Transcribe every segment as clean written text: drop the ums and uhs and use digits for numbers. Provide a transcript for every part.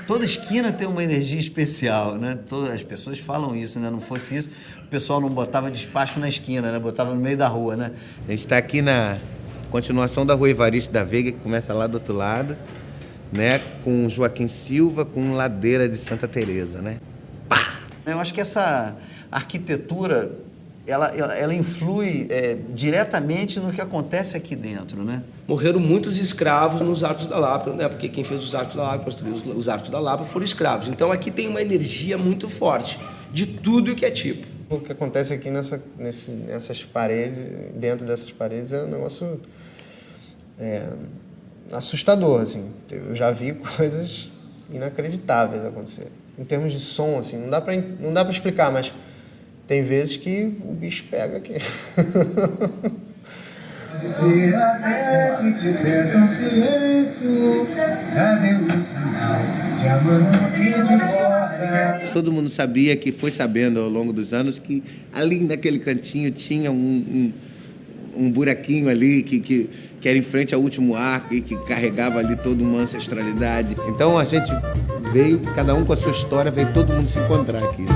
Toda esquina tem uma energia especial, né? As pessoas falam isso, né? Não fosse isso, o pessoal não botava despacho na esquina, né? Botava no meio da rua, né? A gente está aqui na continuação da Rua Evaristo da Veiga, que começa lá do outro lado, né? Com Joaquim Silva, com Ladeira de Santa Teresa, né? Pá! Eu acho que essa arquitetura, ela influi diretamente no que acontece aqui dentro, né? Morreram muitos escravos nos Arcos da Lapa, né? Porque quem fez os Arcos da Lapa, construiu os Arcos da Lapa, foram escravos. Então aqui tem uma energia muito forte de tudo que é tipo. O que acontece aqui nessas paredes, dentro dessas paredes, é um negócio assustador, assim. Eu já vi coisas inacreditáveis acontecer. Em termos de som, assim, não dá pra explicar, mas tem vezes que o bicho pega aqui. Dizer até que te peça um silêncio, cadê o sinal de amor que importa? Todo mundo sabia, que foi sabendo ao longo dos anos, que ali naquele cantinho tinha um buraquinho ali que era em frente ao último arco e que carregava ali toda uma ancestralidade. Então a gente veio, cada um com a sua história, veio todo mundo se encontrar aqui, né?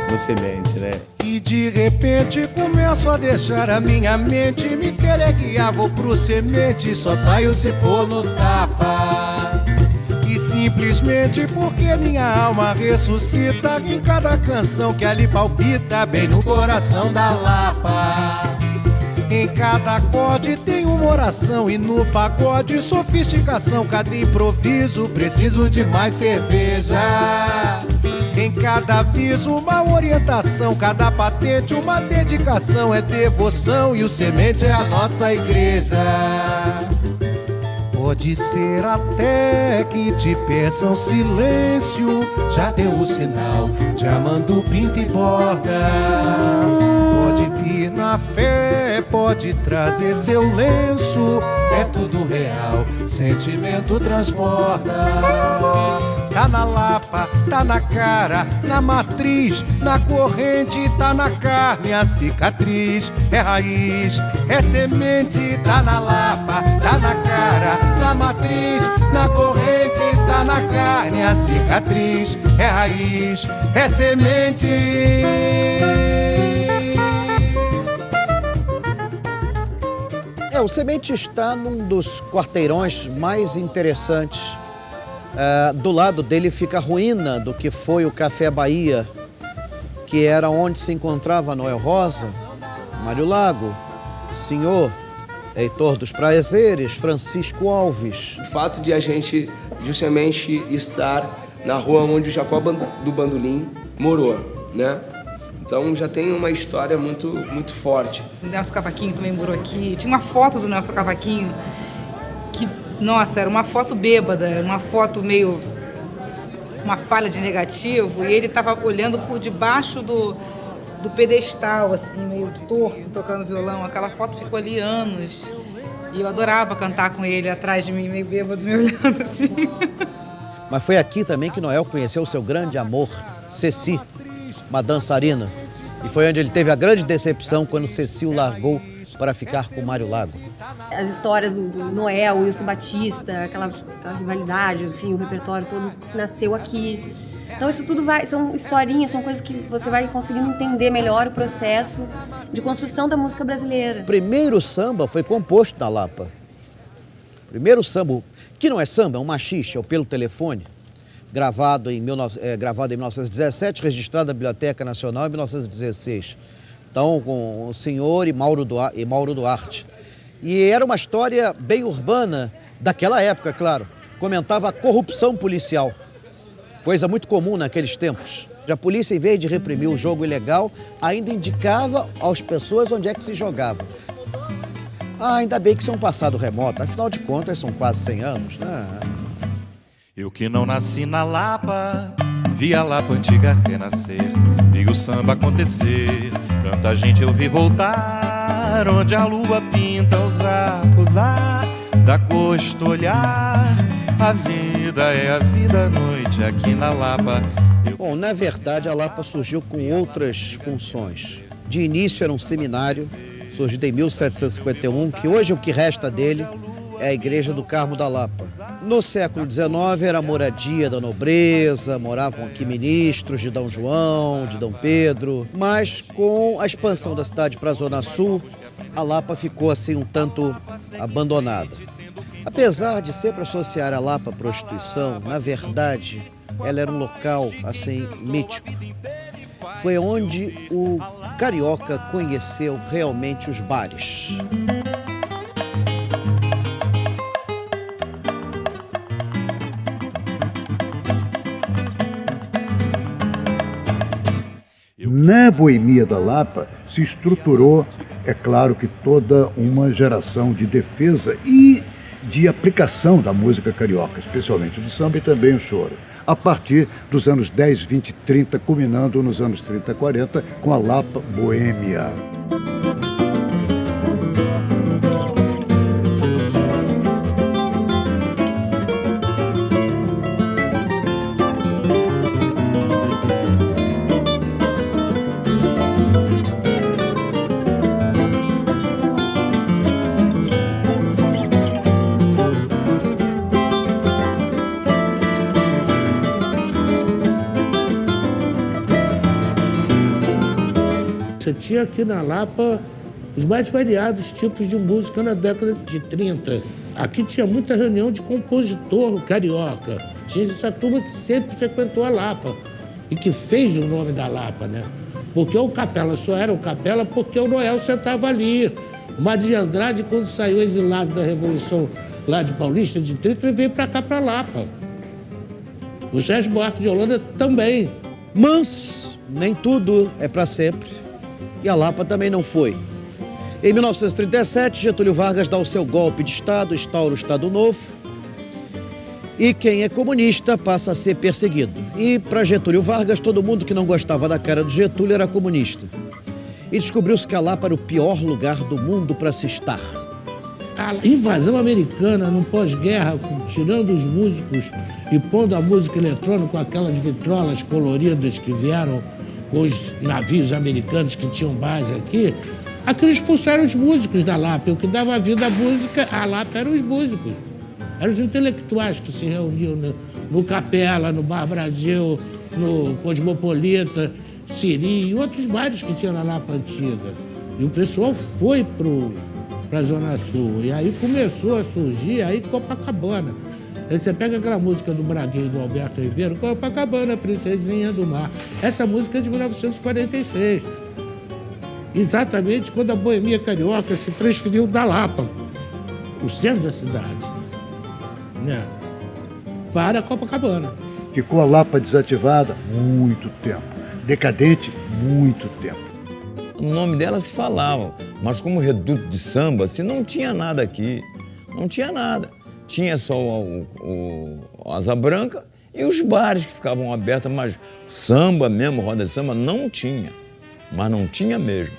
No Semente, né? E de repente começo a deixar a minha mente me teleguiar, vou pro Semente, só saio se for no tapa. E simplesmente porque minha alma ressuscita em cada canção que ali palpita bem no coração da Lapa. Em cada acorde tem uma oração e no pagode sofisticação, cada improviso preciso de mais cerveja. Em cada aviso uma orientação, cada patente uma dedicação, é devoção e o Semente é a nossa igreja. Pode ser até que te peçam silêncio, já deu o sinal de Amando Pinta e Borda. Pode vir na fé, pode trazer seu lenço, é tudo real, sentimento transporta. Tá na Lapa, tá na cara, na matriz, na corrente, tá na carne, a cicatriz é raiz, é semente, tá na Lapa, tá na cara, na matriz, na corrente, tá na carne, a cicatriz é raiz, é semente. O Semente está num dos quarteirões mais interessantes. Do lado dele fica a ruína do que foi o Café Bahia, que era onde se encontrava Noel Rosa, Mário Lago, Senhor, Heitor dos Prazeres, Francisco Alves. O fato de a gente justamente estar na rua onde o Jacó do Bandolim morou, né? Então já tem uma história muito forte. O Nelson Cavaquinho também morou aqui. Tinha uma foto do Nelson Cavaquinho que, nossa, era uma foto bêbada, era uma foto meio... uma falha de negativo, e ele estava olhando por debaixo do pedestal, assim, meio torto, tocando violão. Aquela foto ficou ali anos. E eu adorava cantar com ele atrás de mim, meio bêbado, me olhando assim. Mas foi aqui também que Noel conheceu o seu grande amor, Ceci, uma dançarina. E foi onde ele teve a grande decepção quando Ceci o largou para ficar com Mário Lago. As histórias do Noel, o Wilson Batista, aquela rivalidade, enfim, o repertório todo nasceu aqui. Então isso tudo são historinhas, são coisas que você vai conseguindo entender melhor o processo de construção da música brasileira. O primeiro samba foi composto na Lapa. O primeiro samba, que não é samba, é um machixe, é o Pelo Telefone, gravado em 1917, registrado na Biblioteca Nacional em 1916. Então, com o Senhor e Mauro Duarte. E era uma história bem urbana daquela época, claro. Comentava a corrupção policial, coisa muito comum naqueles tempos. A polícia, em vez de reprimir o jogo ilegal, ainda indicava às pessoas onde é que se jogava. Ainda bem que isso é um passado remoto, afinal de contas são quase 100 anos, né? Eu que não nasci na Lapa, vi a Lapa antiga renascer, vi o samba acontecer, tanta gente eu vi voltar, onde a lua pinta os arcos, da costa olhar, a vida é a vida à noite aqui na Lapa. Bom, na verdade a Lapa surgiu com outras funções. De início era um seminário, surgido em 1751, que hoje o que resta dele é a Igreja do Carmo da Lapa. No século XIX era a moradia da nobreza, moravam aqui ministros de Dom João, de Dom Pedro, mas com a expansão da cidade para a Zona Sul, a Lapa ficou assim um tanto abandonada. Apesar de sempre associar a Lapa à prostituição, na verdade, ela era um local assim mítico. Foi onde o carioca conheceu realmente os bares. Na Boemia da Lapa se estruturou, é claro que toda uma geração de defesa e de aplicação da música carioca, especialmente do samba e também o choro, a partir dos anos 10, 20, 30, culminando nos anos 30, 40, com a Lapa Boêmia. Você tinha aqui na Lapa os mais variados tipos de música na década de 30. Aqui tinha muita reunião de compositor carioca. Tinha essa turma que sempre frequentou a Lapa e que fez o nome da Lapa, né? Porque o Capela só era o Capela porque o Noel sentava ali. O Mário de Andrade, quando saiu exilado da Revolução lá de Paulista de 30, ele veio para cá, para Lapa. O Sérgio Buarque de Holanda também. Mas nem tudo é para sempre. E a Lapa também não foi. Em 1937, Getúlio Vargas dá o seu golpe de Estado, instaura o Estado Novo, e quem é comunista passa a ser perseguido. E para Getúlio Vargas, todo mundo que não gostava da cara do Getúlio era comunista. E descobriu-se que a Lapa era o pior lugar do mundo para se estar. A invasão americana no pós-guerra, tirando os músicos e pondo a música eletrônica com aquelas vitrolas coloridas que vieram com os navios americanos que tinham base aqui, aqueles expulsaram os músicos da Lapa. O que dava vida à música, a Lapa eram os músicos. Eram os intelectuais que se reuniam no Capela, no Bar Brasil, no Cosmopolita, Siri e outros bares que tinha na Lapa Antiga. E o pessoal foi para a Zona Sul. E aí começou a surgir aí Copacabana. Aí você pega aquela música do Braguinho, do Alberto Ribeiro, Copacabana, Princesinha do Mar. Essa música é de 1946. Exatamente quando a Boemia Carioca se transferiu da Lapa, o centro da cidade, né, para Copacabana. Ficou a Lapa desativada muito tempo, decadente muito tempo. O nome dela se falava, mas como reduto de samba, assim, não tinha nada aqui, não tinha nada. Tinha só o Asa Branca e os bares que ficavam abertos, mas samba mesmo, roda de samba, não tinha. Mas não tinha mesmo.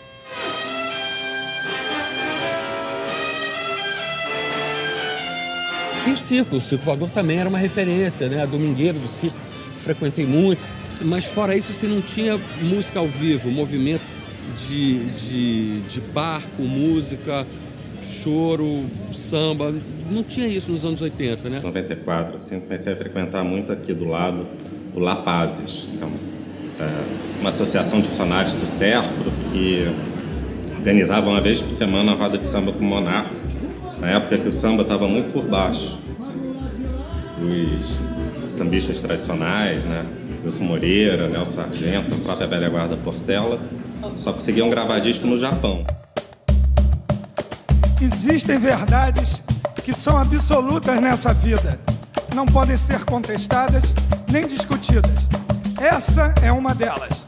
E o circo voador também era uma referência, né? A domingueira do circo, frequentei muito. Mas fora isso, assim, não tinha música ao vivo, movimento de barco, música, choro, samba. Não tinha isso nos anos 80, né? Em 94, assim, comecei a frequentar muito aqui do lado o Lapazes, que é uma associação de funcionários do Serpro que organizava uma vez por semana a roda de samba com o Monarca, na época que o samba estava muito por baixo. Os sambistas tradicionais, né? Wilson Moreira, Nelson Sargento, a própria velha guarda Portela, só conseguiam gravar disco no Japão. Existem verdades que são absolutas nessa vida. Não podem ser contestadas nem discutidas. Essa é uma delas.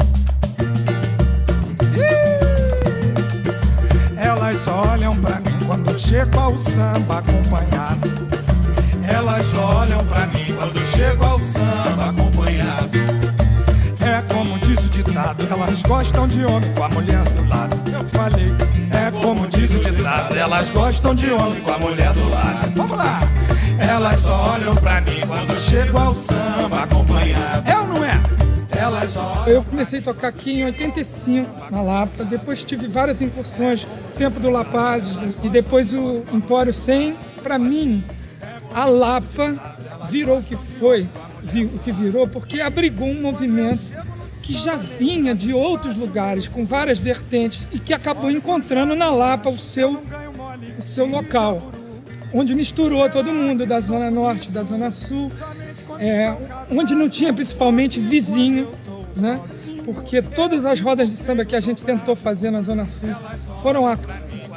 Elas olham pra mim quando chego ao samba acompanhado. Elas olham pra mim quando chego ao samba acompanhado. É como diz o ditado, elas gostam de homem com a mulher do lado. Eu falei, é como diz o ditado, elas gostam de homem com a mulher do lado. Vamos lá! Elas olham pra mim quando chego ao samba acompanhado. É ou não é? elas olham. Eu comecei a tocar aqui em 85, na Lapa. Depois tive várias incursões, tempo do Lapazes e depois o Empório 100. Para mim, a Lapa virou o que foi, o que virou, porque abrigou um movimento que já vinha de outros lugares, com várias vertentes, e que acabou encontrando na Lapa o seu local, onde misturou todo mundo, da Zona Norte, da Zona Sul, onde não tinha principalmente vizinho, né? Porque todas as rodas de samba que a gente tentou fazer na Zona Sul foram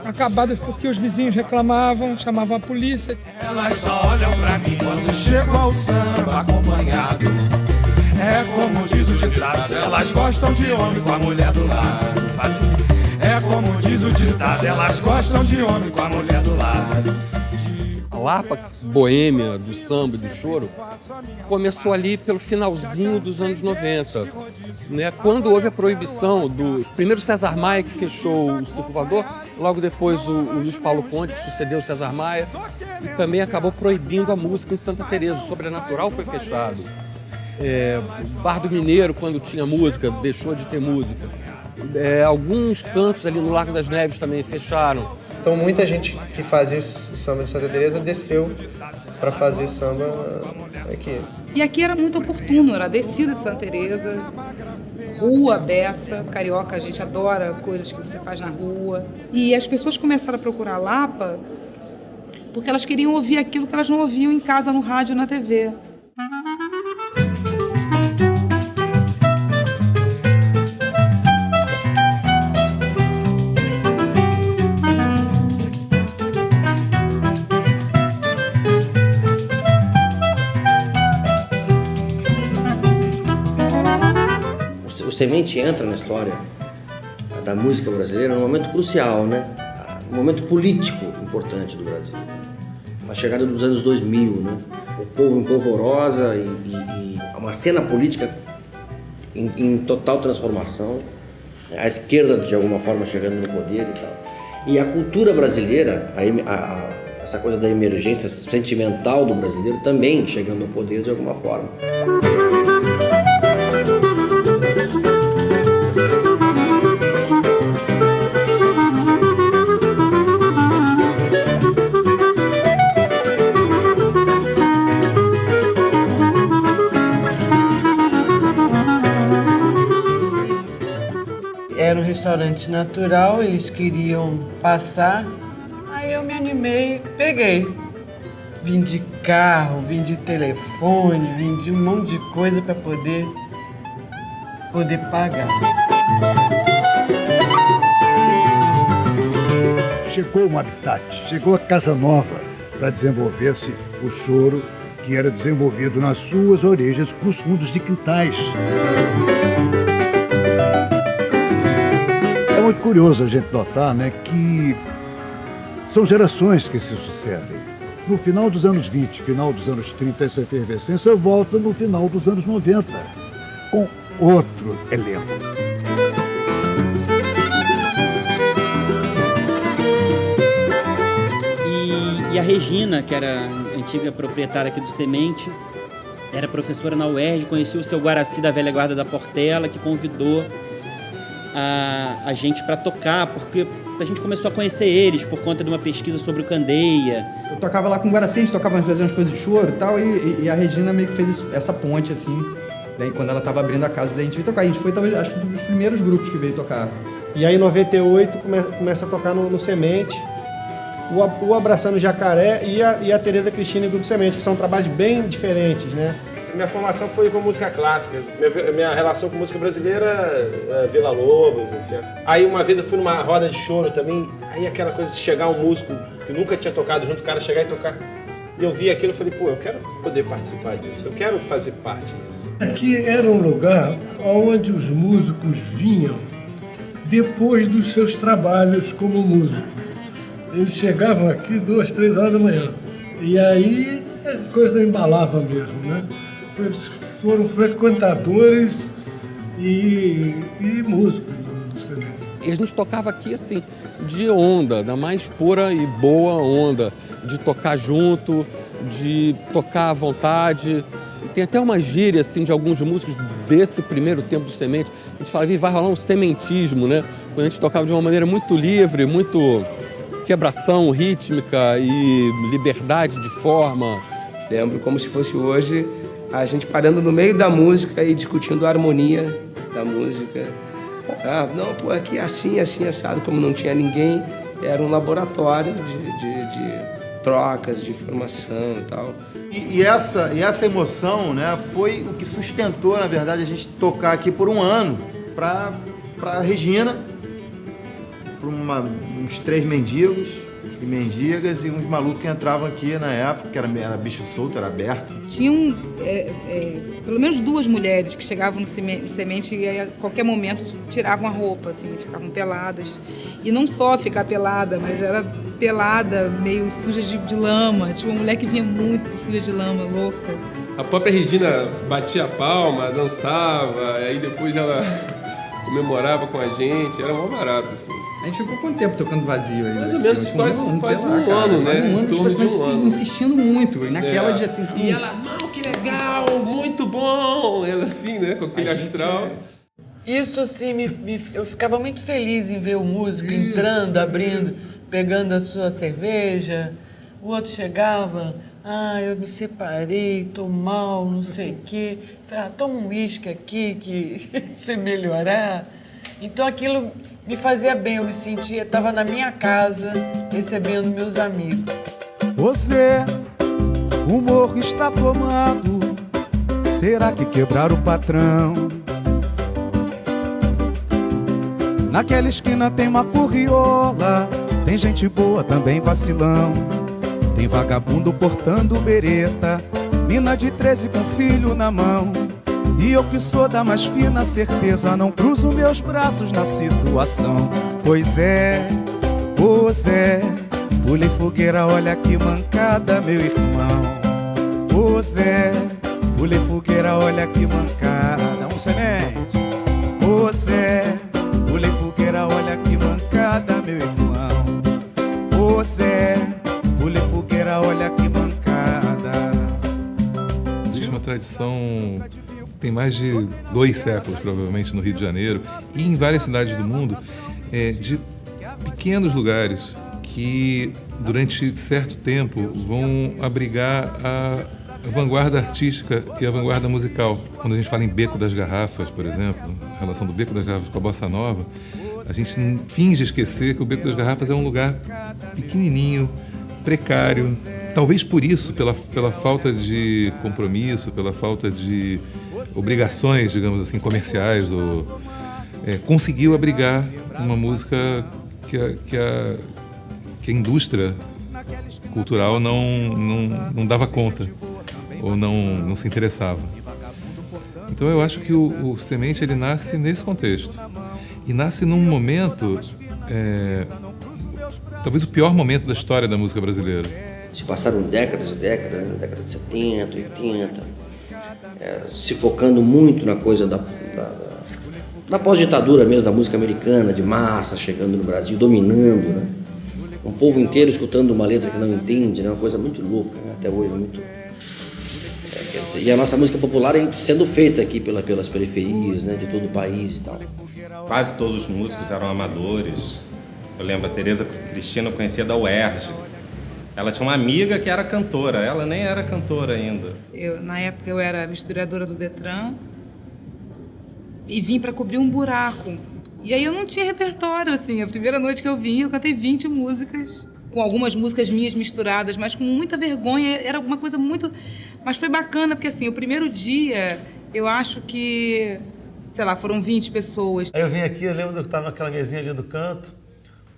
acabadas porque os vizinhos reclamavam, chamavam a polícia. Elas olham pra mim quando chego ao samba acompanhado. É como diz o ditado, elas gostam de homem com a mulher do lado. É como diz o ditado, elas gostam de homem com a mulher do lado. A Lapa boêmia do samba e do choro começou ali pelo finalzinho dos anos 90, né? Quando houve a proibição do... Primeiro César Maia, que fechou o Circo Voador, logo depois o Luiz Paulo Conde, que sucedeu o César Maia, e também acabou proibindo a música em Santa Teresa. O Sobrenatural foi fechado. O Bar do Mineiro, quando tinha música, deixou de ter música. Alguns cantos ali no Largo das Neves também fecharam. Então muita gente que fazia o samba de Santa Teresa desceu para fazer samba aqui. E aqui era muito oportuno, era a descida de Santa Teresa, rua, beça, carioca, a gente adora coisas que você faz na rua. E as pessoas começaram a procurar a Lapa porque elas queriam ouvir aquilo que elas não ouviam em casa, no rádio, na TV. O Semente entra na história da música brasileira num momento crucial, né? Um momento político importante do Brasil. A chegada dos anos 2000, né? O povo em polvorosa e uma cena política em total transformação. A esquerda, de alguma forma, chegando no poder e tal. E a cultura brasileira, essa coisa da emergência sentimental do brasileiro também chegando ao poder de alguma forma. Era um restaurante natural, eles queriam passar, aí eu me animei, peguei. Vim de carro, vim de telefone, vim de um monte de coisa para poder pagar. Chegou um habitat, chegou a Casa Nova para desenvolver-se o choro que era desenvolvido nas suas origens nos fundos de quintais. É muito curioso a gente notar, né, que são gerações que se sucedem. No final dos anos 20, final dos anos 30, essa efervescência volta no final dos anos 90, com outro elenco. E a Regina, que era a antiga proprietária aqui do Semente, era professora na UERJ, conhecia o seu Guaraci da velha guarda da Portela, que convidou a gente para tocar, porque a gente começou a conhecer eles por conta de uma pesquisa sobre o Candeia. Eu tocava lá com o Guaraci, a gente tocava, fazia umas coisas de choro e tal, e a Regina meio que fez essa ponte, assim, daí, quando ela tava abrindo a casa, daí a gente veio tocar. A gente foi, talvez, acho que um dos primeiros grupos que veio tocar. E aí, em 98, começa a tocar no Semente, o Abraçando Jacaré e a Tereza Cristina e o Grupo Semente, que são trabalhos bem diferentes, né? Minha formação foi com música clássica. Minha relação com música brasileira é Vila Lobos, assim. Aí uma vez eu fui numa roda de choro também, aí aquela coisa de chegar um músico que nunca tinha tocado junto, o cara chegar e tocar. E eu vi aquilo e falei, pô, eu quero poder participar disso, eu quero fazer parte disso. Aqui era um lugar onde os músicos vinham depois dos seus trabalhos como músicos. Eles chegavam aqui 2, 3 horas da manhã. E aí a coisa embalava mesmo, né? Foram frequentadores e músicos do Semente. E a gente tocava aqui assim, de onda, da mais pura e boa onda, de tocar junto, de tocar à vontade. Tem até uma gíria, assim, de alguns músicos desse primeiro tempo do Semente. A gente fala que vai rolar um sementismo, né? Quando a gente tocava de uma maneira muito livre, muito quebração rítmica e liberdade de forma. Lembro como se fosse hoje, a gente parando no meio da música e discutindo a harmonia da música. Ah, não, pô, aqui é assim, assado, como não tinha ninguém, era um laboratório de trocas, de informação e tal. E essa emoção, né, foi o que sustentou, na verdade, a gente tocar aqui por um ano para Regina, para uns 3 mendigos e mendigas e uns malucos que entravam aqui na época, que era bicho solto, era aberto. Tinham pelo menos 2 mulheres que chegavam no Semente e a qualquer momento tiravam a roupa, assim, ficavam peladas. E não só ficar pelada, mas era pelada, meio suja de lama. Tinha uma mulher que vinha muito suja de lama, louca. A própria Regina batia a palma, dançava, aí depois ela comemorava com a gente, era mó barato, assim. A gente ficou quanto tempo tocando vazio aí? Mais ou menos quase um ano, né? Em torno de um ano. Insistindo muito. E naquela de assim... E ela, não, que legal, muito bom! Ela assim, né? Com aquele astral. Isso, assim, eu ficava muito feliz em ver o músico entrando, abrindo, pegando a sua cerveja. O outro chegava, eu me separei, tô mal, não sei o quê. Falei, toma um uísque aqui, que se melhorar. Então aquilo me fazia bem, eu me sentia, estava na minha casa, recebendo meus amigos. Você, o morro está tomado, será que quebrar o patrão? Naquela esquina tem uma curriola, tem gente boa, também vacilão. Tem vagabundo portando bereta, mina de 13 com filho na mão. E eu que sou da mais fina certeza, não cruzo meus braços na situação. Pois é, pule fogueira, olha que mancada, meu irmão. Pois é, pule fogueira, olha que mancada. Um semente. Pois é, pule fogueira, olha que mancada, meu irmão. Pois é, pule fogueira, olha que mancada. Existe uma tradição, tem mais de 2 séculos provavelmente no Rio de Janeiro e em várias cidades do mundo, de pequenos lugares que durante certo tempo vão abrigar a vanguarda artística e a vanguarda musical. Quando a gente fala em Beco das Garrafas, por exemplo, a relação do Beco das Garrafas com a Bossa Nova, a gente finge esquecer que o Beco das Garrafas é um lugar pequenininho, precário. Talvez por isso, pela falta de compromisso, pela falta de obrigações, digamos assim, comerciais, conseguiu abrigar uma música que a indústria cultural não dava conta ou não se interessava. Então eu acho que o Semente ele nasce nesse contexto e nasce num momento, talvez o pior momento da história da música brasileira. Se passaram décadas e décadas, né? Década de 70, 80, se focando muito na coisa da pós-ditadura mesmo, da música americana, de massa, chegando no Brasil, dominando, né? Um povo inteiro escutando uma letra que não entende, né? Uma coisa muito louca, né? Até hoje, muito... E a nossa música popular sendo feita aqui pelas periferias, né? De todo o país e tal. Quase todos os músicos eram amadores. Eu lembro, a Tereza Cristina eu conhecia da UERJ. Ela tinha uma amiga que era cantora, ela nem era cantora ainda. Na época eu era historiadora do Detran e vim para cobrir um buraco. E aí eu não tinha repertório, assim. A primeira noite que eu vim, eu cantei 20 músicas, com algumas músicas minhas misturadas, mas com muita vergonha. Era alguma coisa muito... Mas foi bacana, porque assim, o primeiro dia, eu acho que, sei lá, foram 20 pessoas. Aí eu vim aqui, eu lembro que eu estava naquela mesinha ali do canto,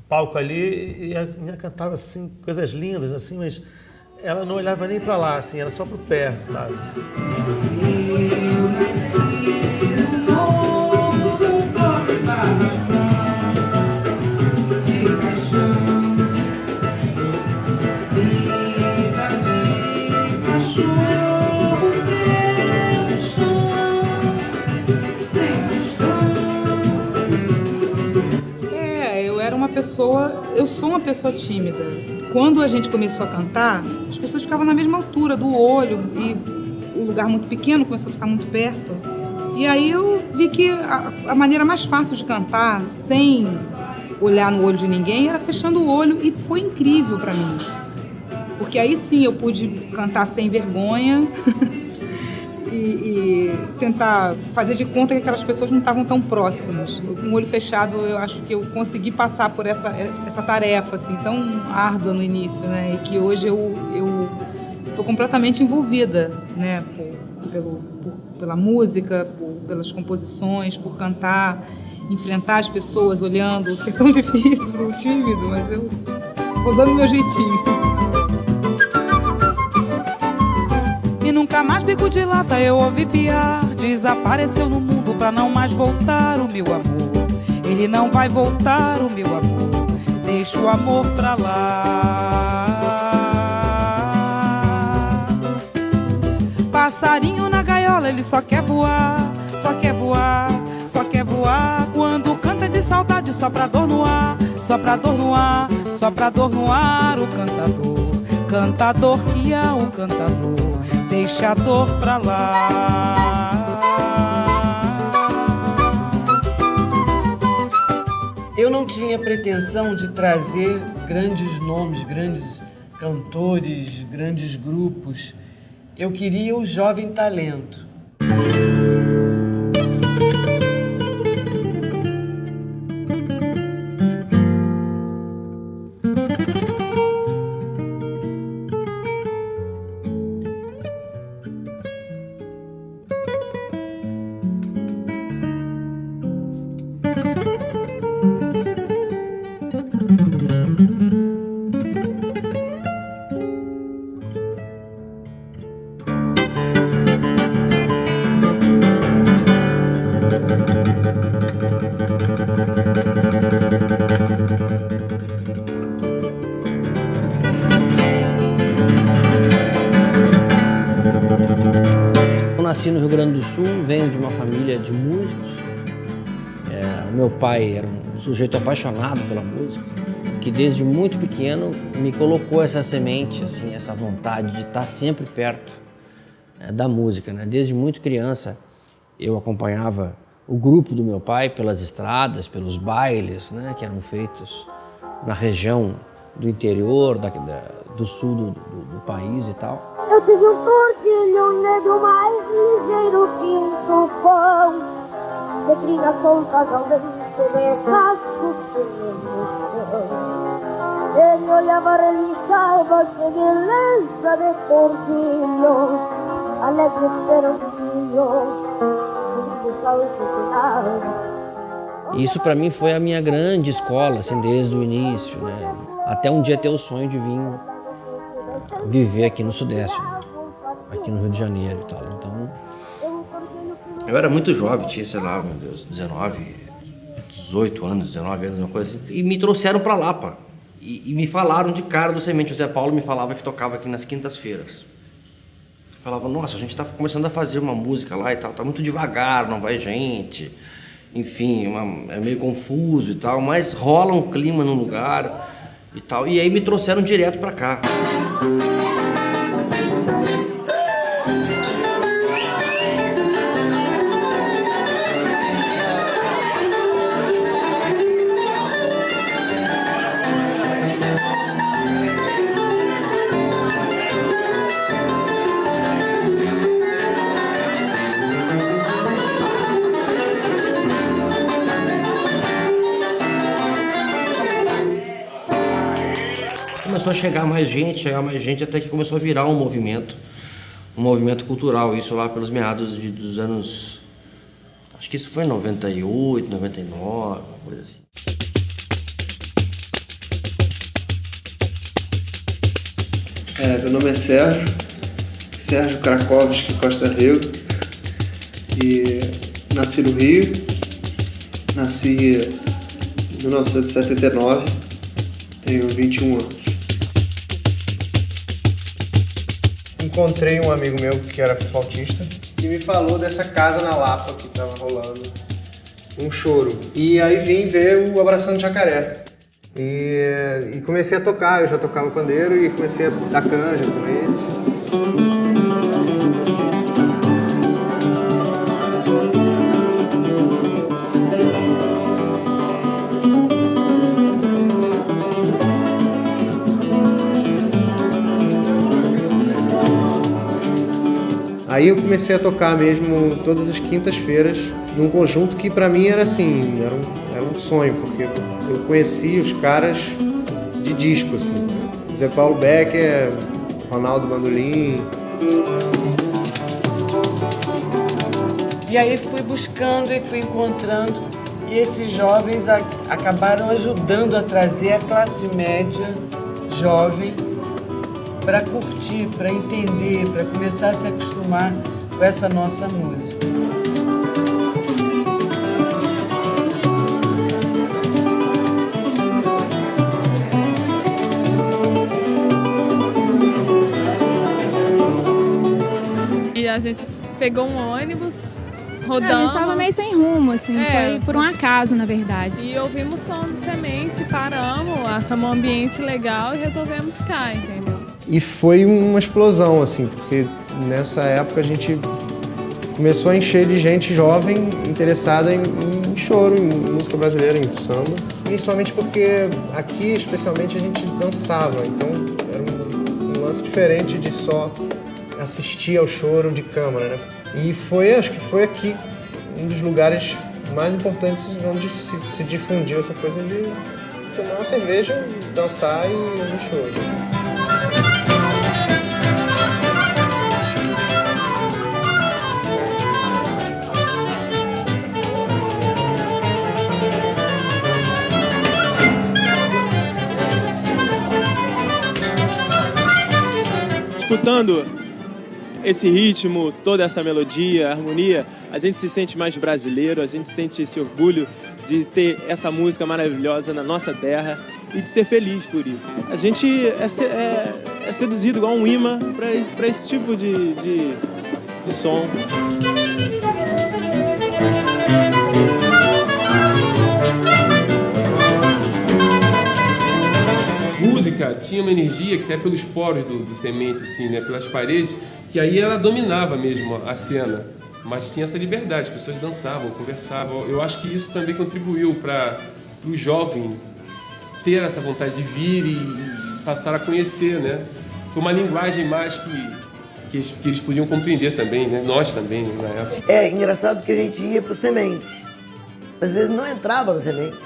palco ali, e a menina cantava assim, coisas lindas, assim, mas ela não olhava nem para lá, assim, era só pro pé, sabe? Eu sou uma pessoa tímida. Quando a gente começou a cantar, as pessoas ficavam na mesma altura do olho e o lugar muito pequeno, começou a ficar muito perto. E aí eu vi que a maneira mais fácil de cantar, sem olhar no olho de ninguém, era fechando o olho, e foi incrível para mim. Porque aí sim eu pude cantar sem vergonha e tentar fazer de conta que aquelas pessoas não estavam tão próximas. Com o olho fechado, eu acho que eu consegui passar por essa tarefa assim, tão árdua no início, né? E que hoje eu estou completamente envolvida, né? Pela música, pelas composições, por cantar, enfrentar as pessoas olhando, que é tão difícil para um tímido, mas eu vou dando meu jeitinho. E nunca mais bico de lata eu ouvi piar. Desapareceu no mundo pra não mais voltar o meu amor. Ele não vai voltar o meu amor. Deixa o amor pra lá. Passarinho na gaiola, ele só quer voar, só quer voar, só quer voar. Quando canta de saudade, só pra dor no ar, só pra dor no ar, só pra dor no ar. O cantador, cantador que é o cantador, deixa a dor pra lá. Eu não tinha pretensão de trazer grandes nomes, grandes cantores, grandes grupos. Eu queria o jovem talento. Eu nasci no Rio Grande do Sul, venho de uma família de músicos. O meu pai era um sujeito apaixonado pela música, que desde muito pequeno me colocou essa semente, assim, essa vontade de estar sempre perto da música, né? Desde muito criança eu acompanhava o grupo do meu pai pelas estradas, pelos bailes, né, que eram feitos na região do interior, do sul do país e tal. Eu tive um portilho do mais ligeiro que um tufão, declinação casalmente de cascos no chão. Ele olhava, relinchava, que beleza de portilho, alegre esperancinho, Isso para mim foi a minha grande escola, assim, desde o início, né? Até um dia ter o sonho de vir viver aqui no Sudeste, né? Aqui no Rio de Janeiro e tal. Então, eu era muito jovem, tinha, sei lá, meu Deus, 18 anos, 19 anos, uma coisa assim. E me trouxeram para Lapa. E me falaram de cara do Semente. O Zé Paulo me falava que tocava aqui nas quintas-feiras. Falava, nossa, a gente tá começando a fazer uma música lá e tal, tá muito devagar, não vai gente. Enfim, é meio confuso e tal, mas rola um clima no lugar e tal. E aí me trouxeram direto para cá. Começou a chegar mais gente, até que começou a virar um movimento cultural, isso lá pelos meados dos anos, acho que isso foi em 98, 99, uma coisa assim. Meu nome é Sérgio Krakowski Costa Rio, e nasci no Rio, nasci em 1979, tenho 21 anos. Encontrei um amigo meu que era flautista e me falou dessa casa na Lapa que estava rolando um choro. E aí vim ver o Abraçando Jacaré. E comecei a tocar, eu já tocava pandeiro e comecei a dar canja com eles. Aí eu comecei a tocar mesmo todas as quintas-feiras num conjunto que pra mim era assim, era um sonho, porque eu conheci os caras de disco, assim. Zé Paulo Becker, Ronaldo Bandolim. E aí fui buscando e fui encontrando, e esses jovens acabaram ajudando a trazer a classe média jovem para curtir, para entender, para começar a se acostumar com essa nossa música. E a gente pegou um ônibus rodando. A gente estava meio sem rumo, assim, foi por um acaso, na verdade. E ouvimos o som do Semente, paramos, achamos um ambiente legal e resolvemos ficar, entendeu? E foi uma explosão, assim, porque nessa época a gente começou a encher de gente jovem interessada em choro, em música brasileira, em samba. Principalmente porque aqui, especialmente, a gente dançava, então era um lance diferente de só assistir ao choro de câmara, né? E acho que foi aqui um dos lugares mais importantes onde se difundiu essa coisa de tomar uma cerveja, dançar e ouvir choro. Escutando esse ritmo, toda essa melodia, harmonia, a gente se sente mais brasileiro, a gente sente esse orgulho de ter essa música maravilhosa na nossa terra e de ser feliz por isso. A gente é seduzido igual um imã para esse tipo de som. Música tinha uma energia que saía pelos poros do Semente, assim, né? Pelas paredes, que aí ela dominava mesmo a cena. Mas tinha essa liberdade, as pessoas dançavam, conversavam. Eu acho que isso também contribuiu para o jovem ter essa vontade de vir e passar a conhecer, né? Foi uma linguagem mais que eles podiam compreender também, né? Nós também, na época. É engraçado que a gente ia pro Semente. Às vezes não entrava no Semente.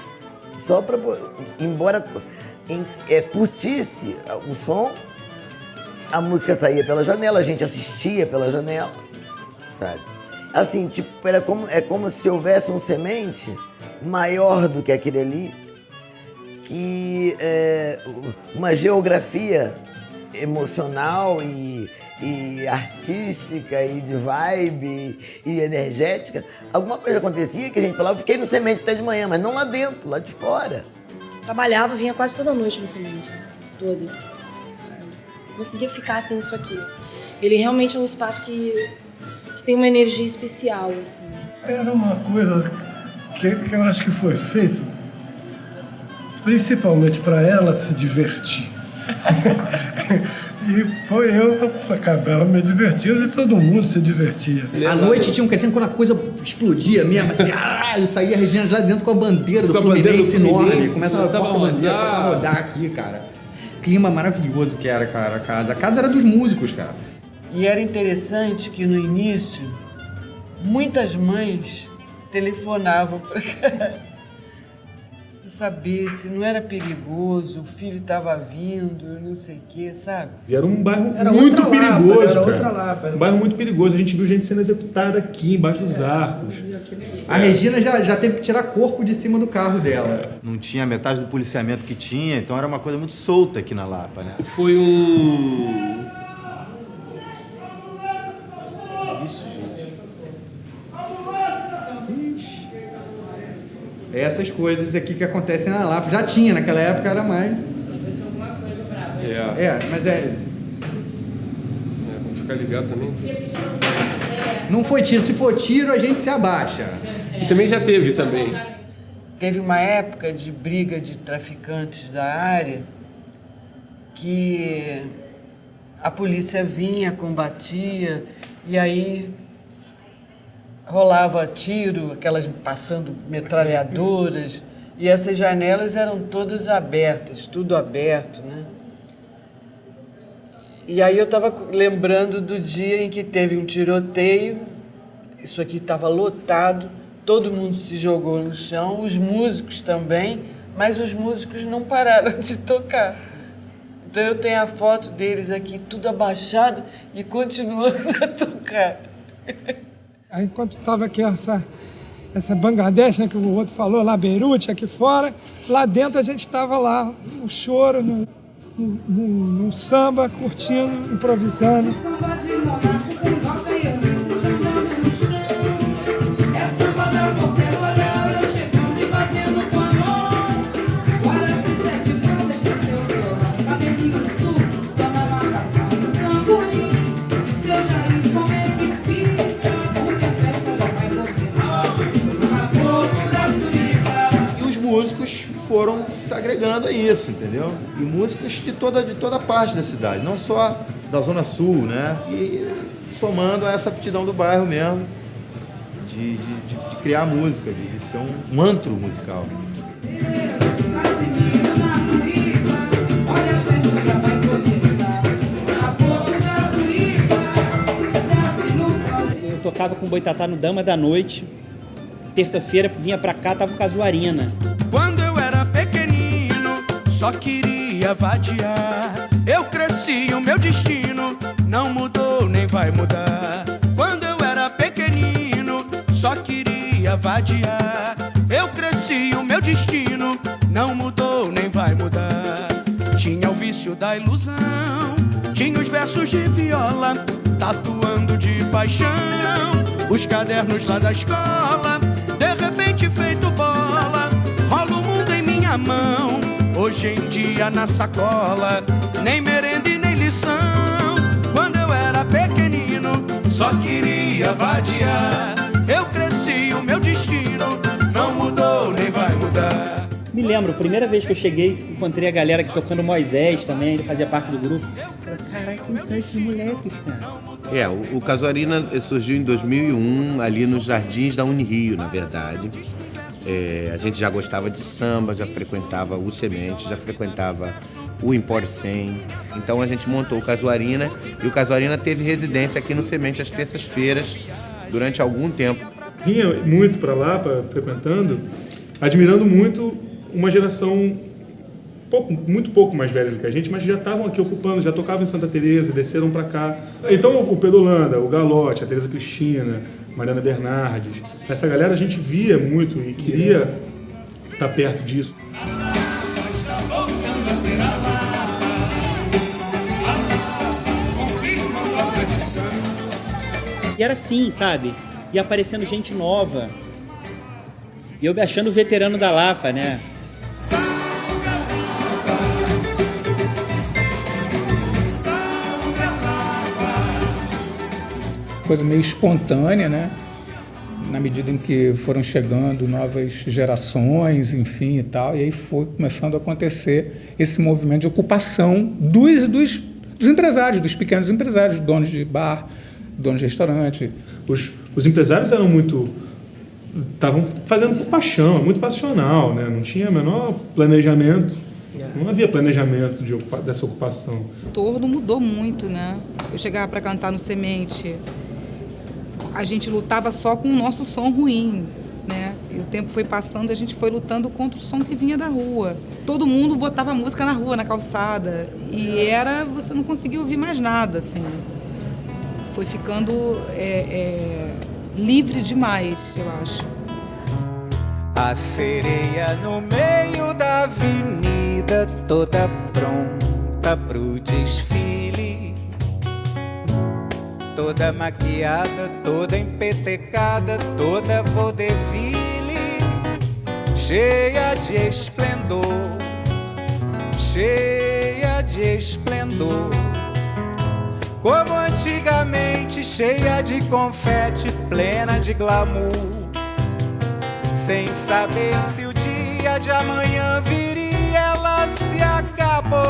Só para, embora curtisse o som, a música saía pela janela, a gente assistia pela janela, sabe? Assim, tipo, é como se houvesse um Semente maior do que aquele ali, que uma geografia emocional e artística e de vibe e energética. Alguma coisa acontecia que a gente falava, fiquei no Semente até de manhã, mas não lá dentro, lá de fora. Trabalhava, vinha quase toda noite no Semente, todas. Não conseguia ficar sem isso aqui. Ele realmente é um espaço que tem uma energia especial, assim. Era uma coisa que eu acho que foi feito principalmente para ela se divertir. E eu acabava me divertindo e todo mundo se divertia. À noite tinha um crescendo quando a coisa explodia mesmo, assim, e saía a Regina lá dentro com a bandeira do Fluminense enorme. Começa a porta-bandeira, começa a rodar aqui, cara. Clima maravilhoso que era, cara, a casa. A casa era dos músicos, cara. E era interessante que no início, muitas mães telefonavam para saber se não era perigoso, o filho estava vindo, não sei o quê, sabe? E era um bairro muito perigoso, era cara. outra Lapa. Um bairro muito perigoso. A gente viu gente sendo executada aqui, embaixo dos arcos. A Regina já teve que tirar corpo de cima do carro dela. Não tinha metade do policiamento que tinha, então era uma coisa muito solta aqui na Lapa, né? Foi um... Isso, gente. Essas coisas aqui que acontecem na Lapa. Já tinha, naquela época era mais. Mas vamos ficar ligado também. Não foi tiro. Se for tiro, a gente se abaixa. Que também já teve também. Teve uma época de briga de traficantes da área que a polícia vinha, combatia, e aí rolava tiro, aquelas passando metralhadoras, e essas janelas eram todas abertas, tudo aberto, né? E aí eu estava lembrando do dia em que teve um tiroteio, isso aqui estava lotado, todo mundo se jogou no chão, os músicos também, mas os músicos não pararam de tocar. Então eu tenho a foto deles aqui, tudo abaixado e continuando a tocar. Aí, enquanto estava aqui essa Bangladesh, né, que o outro falou, lá Beirute, aqui fora, lá dentro a gente estava lá, no choro, no samba, curtindo, improvisando. Músicos foram se agregando a isso, entendeu? E músicos de toda parte da cidade, não só da Zona Sul, né? E somando a essa aptidão do bairro mesmo, de criar música, de ser um antro musical. Eu tocava com o Boitatá no Dama da Noite. Terça-feira vinha pra cá, tava o Casuarina. Quando eu era pequenino, só queria vadiar. Eu cresci, o meu destino não mudou, nem vai mudar. Quando eu era pequenino, só queria vadiar. Eu cresci, o meu destino não mudou, nem vai mudar. Tinha o vício da ilusão, tinha os versos de viola, tatuando de paixão os cadernos lá da escola. De repente feito bola, rola o mundo em minha mão. Hoje em dia na sacola, nem merenda e nem lição. Quando eu era pequenino, só queria vadiar. Eu cresci, o meu destino não mudou, nem vai mudar. Me lembro, a primeira vez que eu cheguei, encontrei a galera aqui tocando Moisés também, ele fazia parte do grupo. Eu falei, caraca, quem são esses moleques, cara? O Casuarina surgiu em 2001, ali nos jardins da Unirio, na verdade. A gente já gostava de samba, já frequentava o Semente, já frequentava o Empório 100. Então a gente montou o Casuarina e o Casuarina teve residência aqui no Semente às terças-feiras durante algum tempo. Vinha muito para lá, frequentando, admirando muito uma geração muito pouco mais velha do que a gente, mas já estavam aqui ocupando, já tocavam em Santa Teresa, desceram para cá. Então o Pedro Holanda, o Galote, a Teresa Cristina, Mariana Bernardes, essa galera a gente via muito e queria estar perto disso. E era assim, sabe? Ia aparecendo gente nova. E eu me achando veterano da Lapa, né? Coisa meio espontânea, né? Na medida em que foram chegando novas gerações, enfim e tal, e aí foi começando a acontecer esse movimento de ocupação dos empresários, dos pequenos empresários, donos de bar, donos de restaurante. Os empresários eram estavam fazendo por paixão, muito passional, né? Não tinha o menor planejamento. Não havia planejamento dessa ocupação. O entorno mudou muito, né? Eu chegava para cantar no Semente, a gente lutava só com o nosso som ruim, né? E o tempo foi passando, a gente foi lutando contra o som que vinha da rua. Todo mundo botava música na rua, na calçada, e você não conseguia ouvir mais nada, assim. Foi ficando livre demais, eu acho. A sereia no meio da avenida, toda pronta pro desfile, toda maquiada, toda empetecada, toda vaudeville, cheia de esplendor, cheia de esplendor, como antigamente, cheia de confete, plena de glamour, sem saber se o dia de amanhã viria, ela se acabou.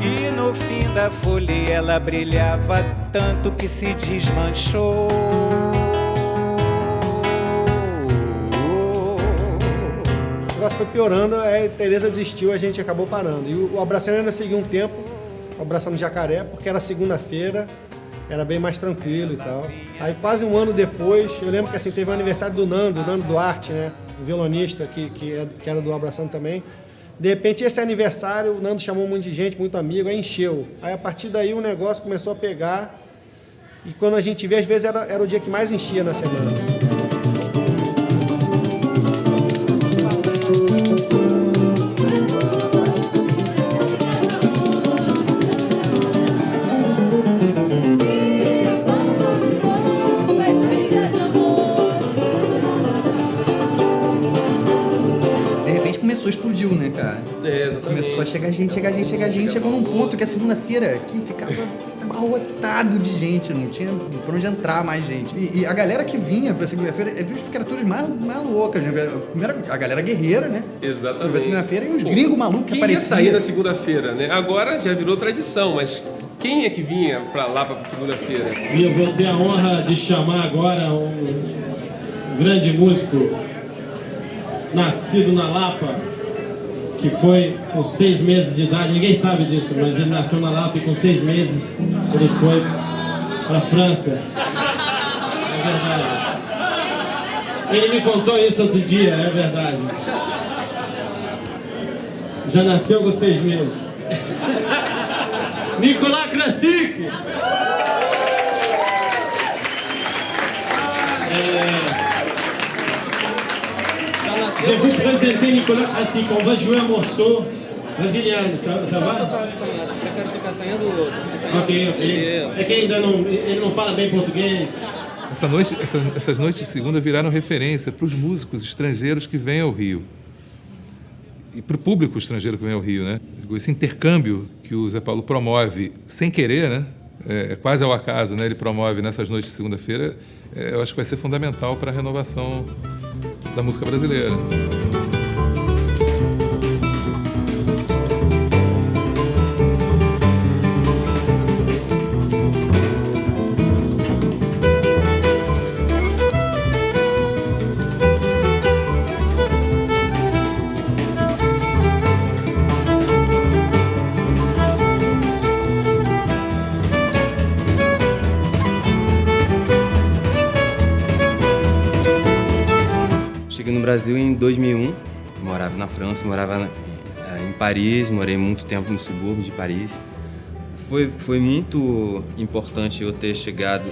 E no fim da folia ela brilhava tanto que se desmanchou. O negócio foi piorando, a Teresa desistiu, a gente acabou parando. E o Abracena ainda seguiu um tempo, o Abração do Jacaré, porque era segunda-feira, era bem mais tranquilo e tal. Aí quase um ano depois, eu lembro que assim, teve o aniversário do Nando Duarte, né? O violonista que era do Abração também. De repente, esse aniversário, o Nando chamou um monte de gente, muito amigo, aí encheu. Aí a partir daí o negócio começou a pegar. E quando a gente vê, às vezes era o dia que mais enchia na semana. Explodiu, né, cara? Começou a chegar gente, chegou num ponto que a segunda-feira aqui ficava abarrotado de gente, não tinha por onde entrar mais gente. E a galera que vinha pra segunda-feira, eu vi as criaturas mais loucas, né? Primeiro, a galera guerreira, né? Exatamente. Pra segunda-feira e uns gringos malucos que apareciam. Quem ia sair na segunda-feira, né? Agora já virou tradição, mas quem é que vinha pra lá pra segunda-feira? E eu vou ter a honra de chamar agora um grande músico nascido na Lapa, que foi com 6 meses de idade, ninguém sabe disso, mas ele nasceu na Lapa e com 6 meses ele foi para a França. É verdade. Ele me contou isso outro dia, é verdade. Já nasceu com 6 meses. Nicolas Krasik! Je vais vous présenter Nicolas Krasik. On va jouer un morceau brasiliano, ça va? Ok. É que ele não fala bem português. Essas noites de segunda viraram referência para os músicos estrangeiros que vêm ao Rio. E para o público estrangeiro que vem ao Rio, né? Esse intercâmbio que o Zé Paulo promove sem querer, né? Quase ao acaso, né? Ele promove nessas noites de segunda-feira, eu acho que vai ser fundamental para a renovação da música brasileira. Cheguei no Brasil em 2001, morava na França, morava em Paris, morei muito tempo no subúrbio de Paris. Foi muito importante eu ter chegado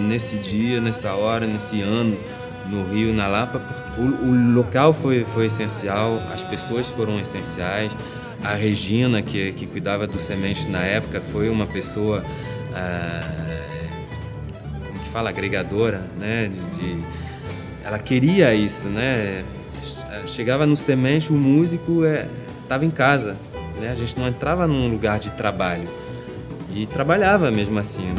nesse dia, nessa hora, nesse ano, no Rio, na Lapa. O local foi essencial, as pessoas foram essenciais. A Regina, que cuidava do Semente na época, foi uma pessoa, como que fala, agregadora, né? Ela queria isso, né? Chegava no Semente, o músico estava em casa, né? A gente não entrava num lugar de trabalho e trabalhava mesmo assim, né?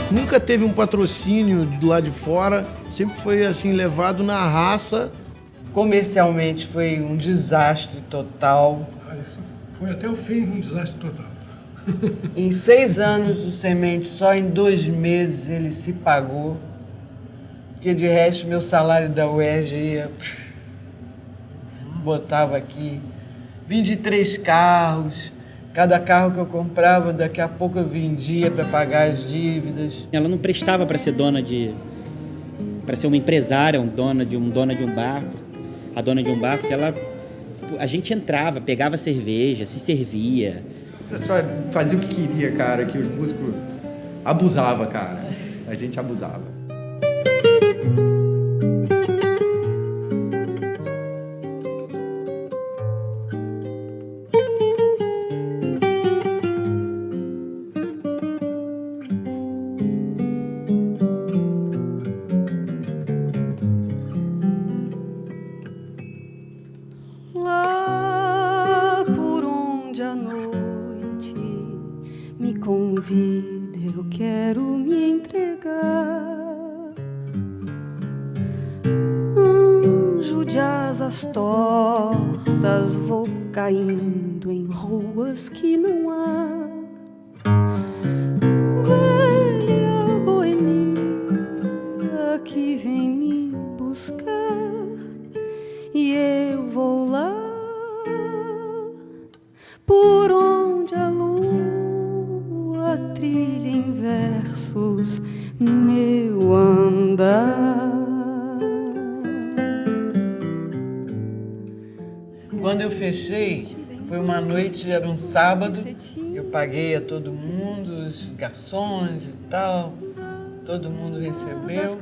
Nunca teve um patrocínio do lado de fora, sempre foi assim levado na raça. Comercialmente foi um desastre total. Isso foi até o fim um desastre total. Em 6 anos o Semente, só em 2 meses ele se pagou. Porque de resto meu salário da UERJ ia... Botava aqui 23 carros. Cada carro que eu comprava, daqui a pouco eu vendia para pagar as dívidas. Ela não prestava para ser para ser uma empresária, dona de um bar. A dona de um bar, porque a gente entrava, pegava cerveja, se servia. Só fazia o que queria, cara, que os músicos abusavam, cara. A gente abusava. Eu quero me entregar, anjo de asas tortas, vou caindo em ruas que não há. Velha boemia, por onde a lua trilha em versos meu andar. Quando eu fechei, foi uma noite, era um sábado, eu paguei a todo mundo, os garçons e tal, todo mundo recebeu.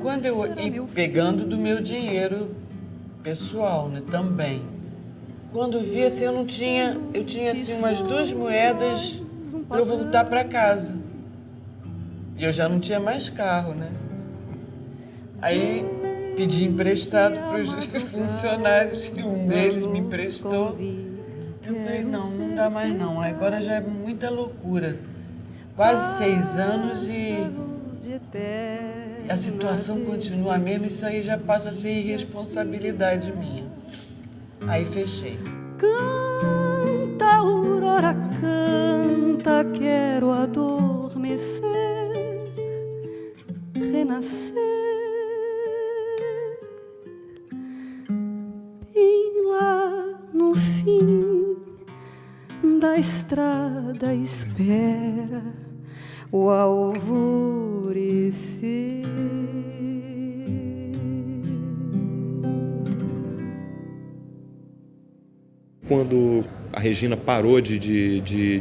Quando eu ia pegando do meu dinheiro pessoal, né, também. Quando vi, assim, eu tinha assim umas 2 moedas para eu voltar para casa. E eu já não tinha mais carro, né? Aí pedi emprestado para os funcionários, que um deles me emprestou. Eu falei, não dá mais não, agora já é muita loucura. Quase 6 anos e a situação continua a mesma, isso aí já passa a ser irresponsabilidade minha. Aí fechei. Canta, aurora, canta, quero adormecer, renascer. Bem lá no fim da estrada espera o alvorecer. Quando a Regina parou de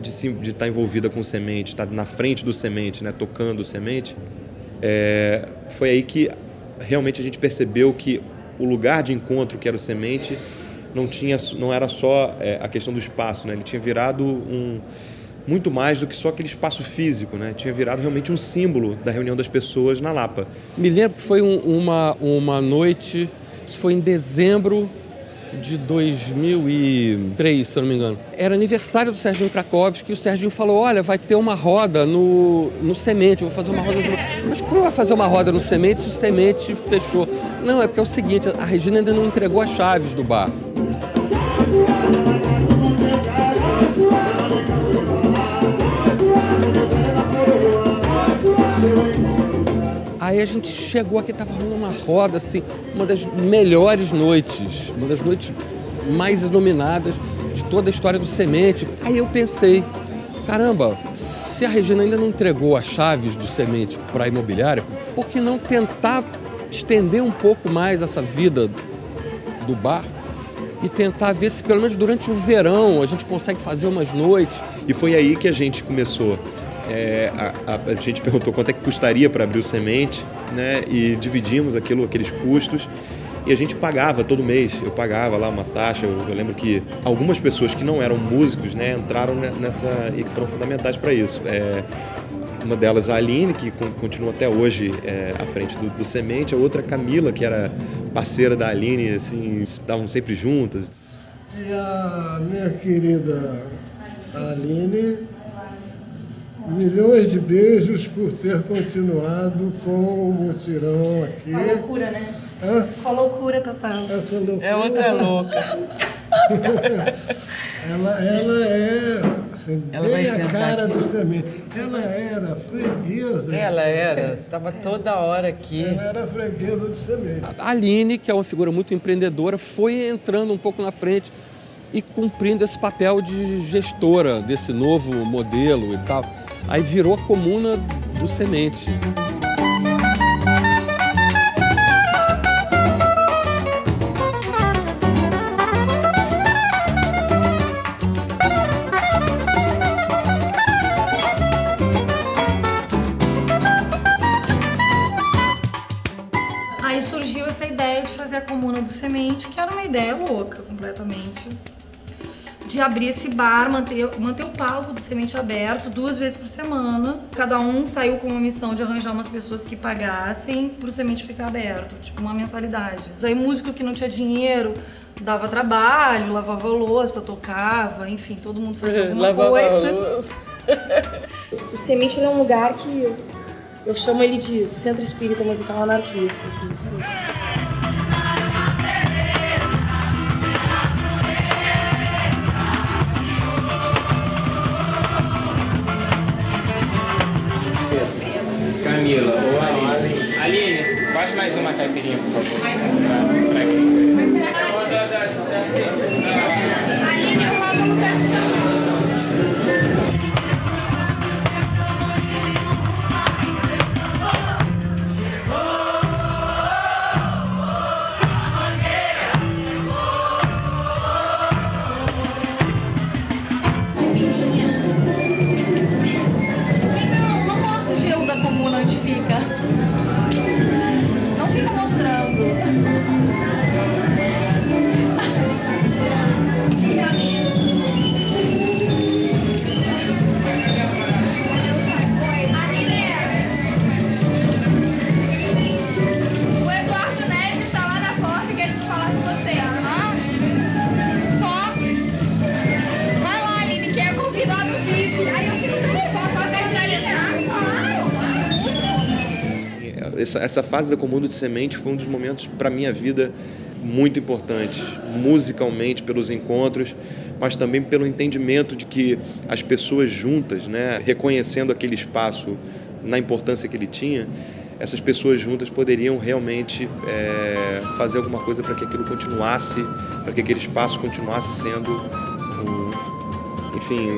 estar envolvida com o Semente, estar na frente do Semente, né, tocando o Semente, foi aí que realmente a gente percebeu que o lugar de encontro que era o Semente não era só a questão do espaço, né? Ele tinha virado muito mais do que só aquele espaço físico, né? Tinha virado realmente um símbolo da reunião das pessoas na Lapa. Me lembro que foi uma noite, isso foi em dezembro de 2003, se eu não me engano. Era aniversário do Serginho Krakowski e o Serginho falou, olha, vai ter uma roda no Semente, eu vou fazer uma roda no Semente. Mas como vai fazer uma roda no Semente se o Semente fechou? Não, é porque é o seguinte, a Regina ainda não entregou as chaves do bar. Aí a gente chegou aqui, estava rolando uma roda, assim, uma das melhores noites, uma das noites mais iluminadas de toda a história do Semente. Aí eu pensei, caramba, se a Regina ainda não entregou as chaves do Semente para a imobiliária, por que não tentar estender um pouco mais essa vida do bar e tentar ver se pelo menos durante o verão a gente consegue fazer umas noites. E foi aí que a gente começou. A gente perguntou quanto é que custaria para abrir o Semente, né? E dividimos aqueles custos e a gente pagava todo mês. Eu pagava lá uma taxa. Eu lembro que algumas pessoas que não eram músicos, né, entraram nessa e que foram fundamentais para isso. Uma delas a Aline, que continua até hoje à frente do Semente, a outra Camila, que era parceira da Aline, assim, estavam sempre juntas. E a minha querida Aline, milhões de beijos por ter continuado com o mutirão aqui. Com a loucura, né? Hã? Com a loucura total. Essa loucura. É outra louca. ela é assim, Ela bem vai a sentar cara aqui. do Semente. Ela era freguesa. Ela era, estava toda hora aqui. Ela era freguesa do Semente. A Aline, que é uma figura muito empreendedora, foi entrando um pouco na frente e cumprindo esse papel de gestora desse novo modelo e tal. Aí virou a comuna do Semente. Aí surgiu essa ideia de fazer a comuna do Semente, que era uma ideia louca, completamente. De abrir esse bar, manter o palco do Semente aberto 2 vezes por semana. Cada um saiu com uma missão de arranjar umas pessoas que pagassem pro Semente ficar aberto, tipo uma mensalidade. Aí músico que não tinha dinheiro dava trabalho, lavava louça, tocava, enfim, todo mundo fazia alguma coisa. O Semente é um lugar que eu chamo ele de centro espírita musical anarquista, assim, sabe? Camila ou Aline. Aline, faz mais uma caipirinha, por favor. Mais uma. Pra quem? essa fase da Comuna de Semente foi um dos momentos para minha vida muito importantes, musicalmente pelos encontros, mas também pelo entendimento de que as pessoas juntas, né, reconhecendo aquele espaço na importância que ele tinha, essas pessoas juntas poderiam realmente fazer alguma coisa para que aquilo continuasse, para que aquele espaço continuasse sendo,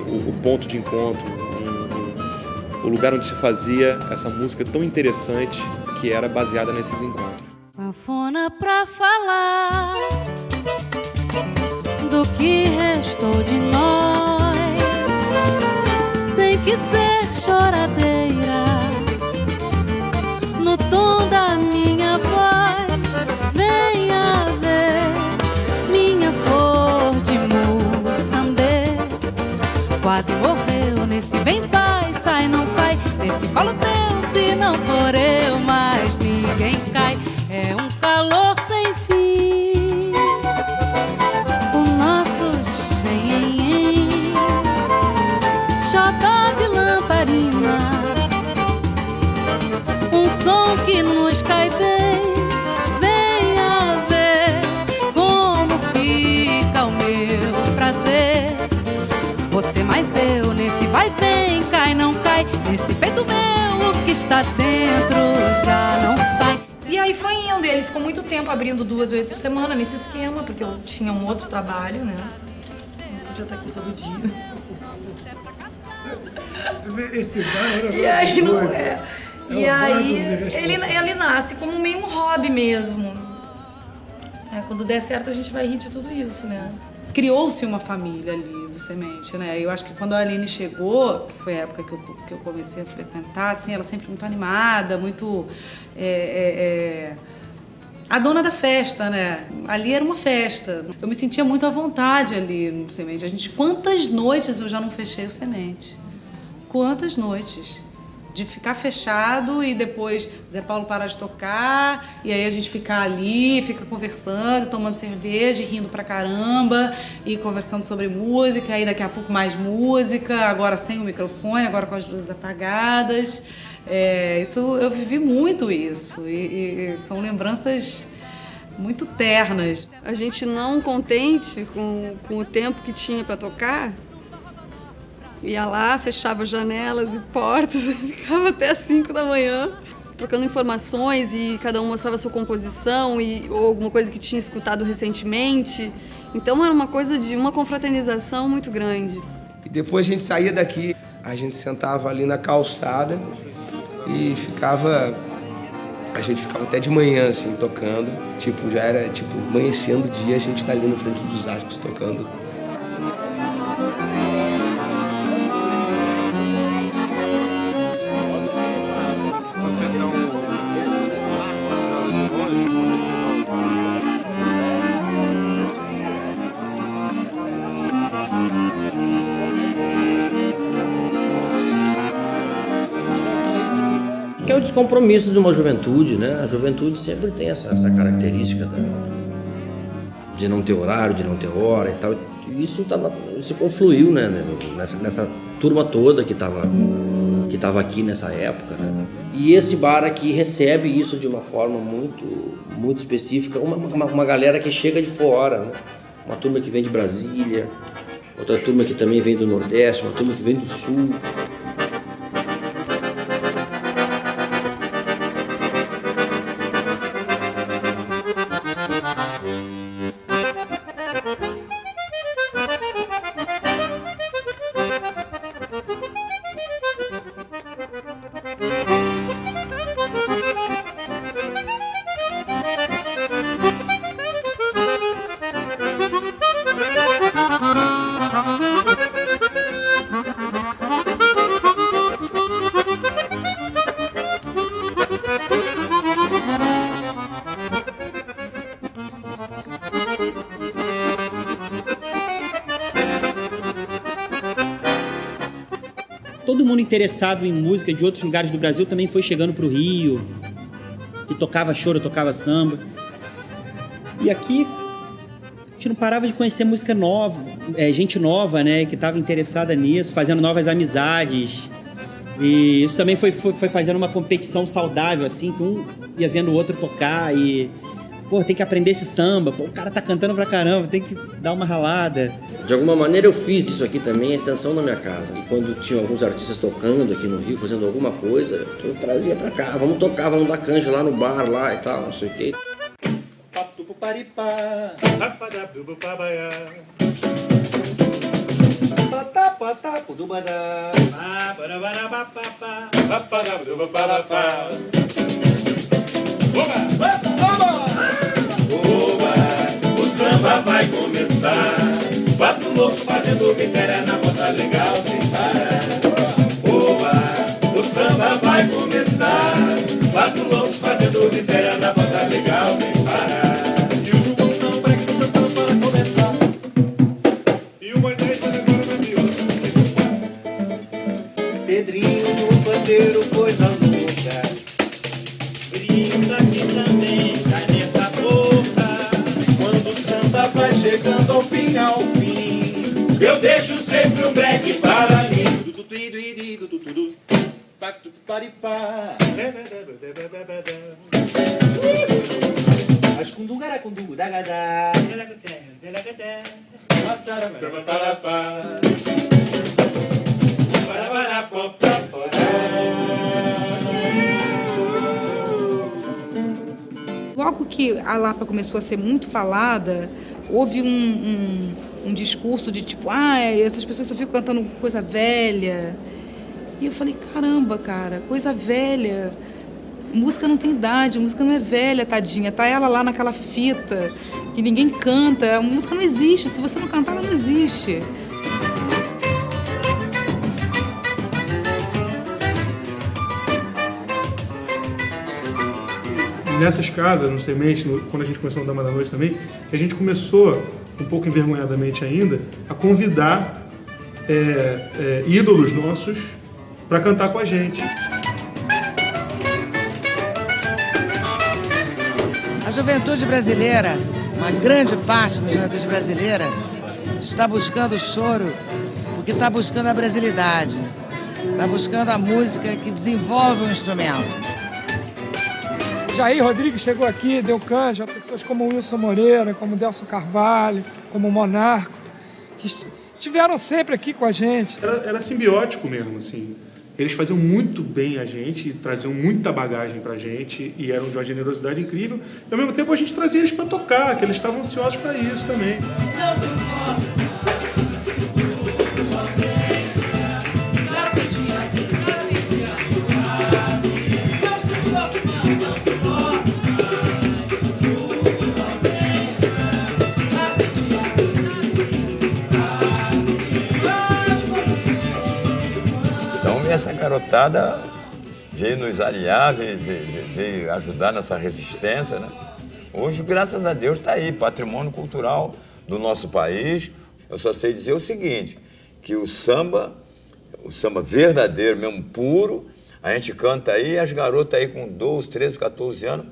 o ponto de encontro, o lugar onde se fazia essa música tão interessante que era baseada nesses encontros. Sanfona pra falar do que restou de nós, tem que ser choradeira no tom da minha voz. Venha ver minha flor de Moçambê, quase morreu nesse vem vai, sai não sai, nesse colo teu, se não for eu, mais ninguém cai. É um calor sem fim, o nosso xenhen, xodó de lamparina, um som que nos cai bem. Venha ver como fica o meu prazer, você mais eu, nesse vai vem, cai não cai, nesse peito meu, o que está dentro já não sai. E aí foi indo, e ele ficou muito tempo abrindo 2 vezes por semana nesse esquema, porque eu tinha um outro trabalho, né? Não podia estar aqui todo dia. Esse bar era E aí não doido. é. É E o bar aí dos irresponsáveis. ele nasce como meio um hobby mesmo. Quando der certo a gente vai rir de tudo isso, né? Criou-se uma família ali do Semente, né? Eu acho que quando a Aline chegou, que foi a época que eu comecei a frequentar, assim, ela sempre muito animada, muito a dona da festa, né? Ali era uma festa. Eu me sentia muito à vontade ali no Semente. Quantas noites eu já não fechei o Semente? Quantas noites? De ficar fechado e depois Zé Paulo parar de tocar, e aí a gente ficar ali, fica conversando, tomando cerveja, e rindo pra caramba, e conversando sobre música, aí daqui a pouco mais música, agora sem o microfone, agora com as luzes apagadas. Isso, eu vivi muito isso, e são lembranças muito ternas. A gente não contente com o tempo que tinha para tocar, ia lá, fechava janelas e portas e ficava até às 5 da manhã, trocando informações, e cada um mostrava a sua composição ou alguma coisa que tinha escutado recentemente. Então era uma coisa de uma confraternização muito grande. E depois a gente saía daqui, a gente sentava ali na calçada e a gente ficava até de manhã, assim, tocando. Já era, amanhecendo o dia, a gente tá ali na frente dos arcos tocando. Que é o descompromisso de uma juventude, né? A juventude sempre tem essa característica de não ter horário, de não ter hora e tal. E isso confluiu, né? Nessa turma toda que estava aqui nessa época, né? E esse bar aqui recebe isso de uma forma muito específica. Uma galera que chega de fora, né? Uma turma que vem de Brasília, outra turma que também vem do Nordeste, uma turma que vem do Sul. Todo mundo interessado em música de outros lugares do Brasil também foi chegando para o Rio, que tocava choro, tocava samba. E aqui a gente não parava de conhecer música nova, gente nova, né, que estava interessada nisso, fazendo novas amizades. E isso também foi fazendo uma competição saudável, assim, que um ia vendo o outro tocar e... Pô, tem que aprender esse samba, pô, o cara tá cantando pra caramba, tem que dar uma ralada. De alguma maneira eu fiz disso aqui também a extensão na minha casa. E quando tinha alguns artistas tocando aqui no Rio, fazendo alguma coisa, eu trazia pra cá, vamos tocar, vamos dar canja lá no bar lá e tal, não sei o quê. O samba vai começar. 4 loucos fazendo miséria na bossa legal sem parar. Oba, o samba vai começar. 4 loucos fazendo miséria na bossa legal sem parar. E o João não prega para começar. E o Moisés vai agora na viola. Pedrinho no pandeiro, coisa louca. Brinda que também sai nessa boca. Quando o samba vai chegando ao fim, eu deixo sempre um break para mim. Logo que a Lapa começou a ser muito falada, houve um discurso de tipo, essas pessoas só ficam cantando coisa velha. E eu falei, caramba, cara, coisa velha. Música não tem idade, música não é velha, tadinha. Tá ela lá naquela fita que ninguém canta. A música não existe, se você não cantar, ela não existe. Nessas casas, no Semente, quando a gente começou no Dama da Noite também, que a gente começou, um pouco envergonhadamente ainda, a convidar ídolos nossos para cantar com a gente. A juventude brasileira, uma grande parte da juventude brasileira, está buscando o choro porque está buscando a brasilidade, está buscando a música que desenvolve o instrumento. Jair Rodrigues chegou aqui, deu canja a pessoas como Wilson Moreira, como Delson Carvalho, como Monarco, que estiveram sempre aqui com a gente. Era simbiótico mesmo, assim. Eles faziam muito bem a gente, traziam muita bagagem pra gente e eram de uma generosidade incrível. E ao mesmo tempo a gente trazia eles para tocar, que eles estavam ansiosos para isso também. Essa garotada veio nos aliar, veio ajudar nessa resistência, né? Hoje, graças a Deus, está aí, patrimônio cultural do nosso país. Eu só sei dizer o seguinte, que o samba verdadeiro mesmo, puro, a gente canta aí, as garotas aí com 12, 13, 14 anos,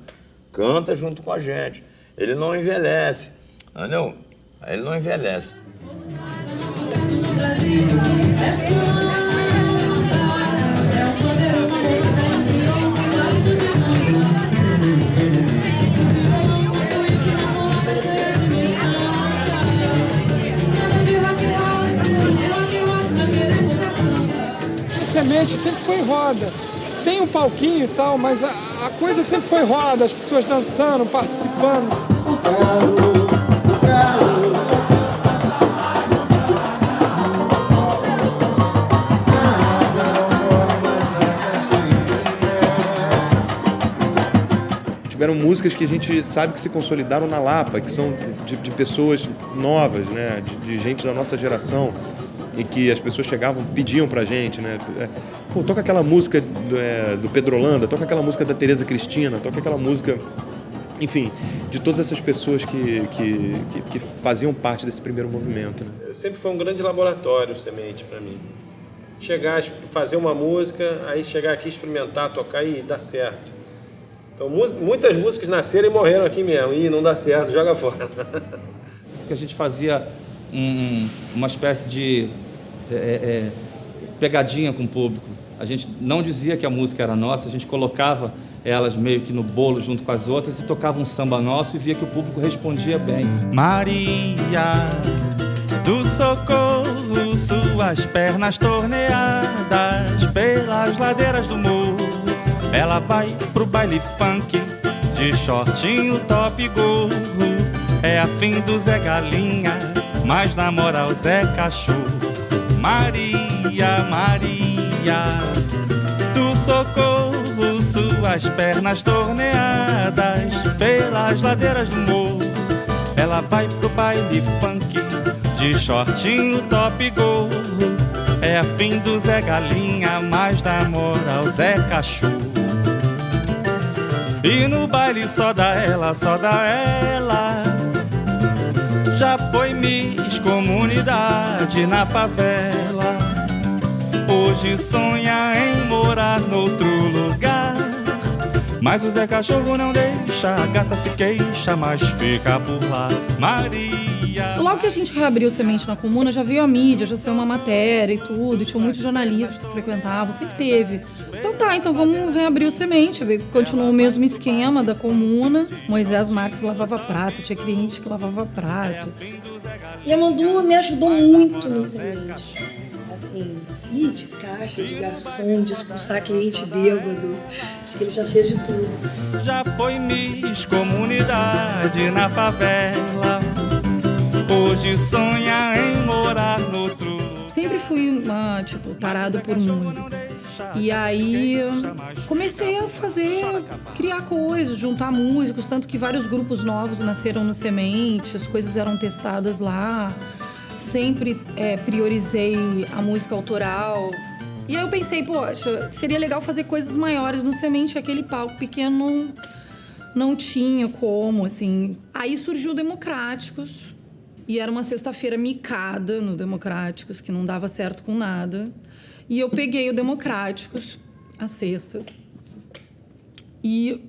canta junto com a gente. Ele não envelhece, entendeu? Ele não envelhece. Semente sempre foi roda. Tem um palquinho e tal, mas a coisa sempre foi roda, as pessoas dançando, participando. Tiveram músicas que a gente sabe que se consolidaram na Lapa, que são de pessoas novas, né? De gente da nossa geração. E que as pessoas chegavam, pediam pra gente, né? Pô, toca aquela música do Pedro Holanda, toca aquela música da Tereza Cristina, toca aquela música... Enfim, de todas essas pessoas que faziam parte desse primeiro movimento, né? Sempre foi um grande laboratório, Semente, pra mim. Chegar, fazer uma música, aí chegar aqui, experimentar, tocar e dar certo. Então, muitas músicas nasceram e morreram aqui mesmo. Ih, não dá certo, joga fora. Porque a gente fazia uma espécie de pegadinha com o público. A gente não dizia que a música era nossa, a gente colocava elas meio que no bolo junto com as outras e tocava um samba nosso e via que o público respondia bem. Maria do Socorro, suas pernas torneadas pelas ladeiras do morro, ela vai pro baile funk de shortinho, top e gorro. É afim do Zé Galinha, mas na moral Zé Cachorro. Maria, Maria do Socorro, suas pernas torneadas pelas ladeiras do morro, ela vai pro baile funk de shortinho, top e gorro. É afim do Zé Galinha, mas na moral Zé Cachorro. E no baile só dá ela, só dá ela. Já foi Miss Comunidade na favela, hoje sonha em morar noutro lugar. Mas o Zé Cachorro não deixa, a gata se queixa, mas fica por lá. Maria. Logo que a gente reabriu Semente na Comuna, já veio a mídia, já saiu uma matéria e tudo, tinha muitos jornalistas que frequentavam, sempre teve. Então vamos reabrir o Semente, ver que continuou o mesmo esquema da Comuna. Moisés Marques lavava prato, tinha cliente que lavava prato. E a Mandu me ajudou muito no Semente. Assim, de caixa, de garçom, de expulsar cliente bêbado. Acho que ele já fez de tudo. Já foi Miss Comunidade na favela, hoje sonha em morar no outro. Sempre fui tarado por música. E aí comecei a criar coisas, juntar músicos, tanto que vários grupos novos nasceram no Semente, as coisas eram testadas lá. Sempre priorizei a música autoral. E aí eu pensei, poxa, seria legal fazer coisas maiores no Semente, aquele palco pequeno não tinha como, assim. Aí surgiu o Democráticos, e era uma sexta-feira micada no Democráticos, que não dava certo com nada. E eu peguei o Democráticos, às sextas, e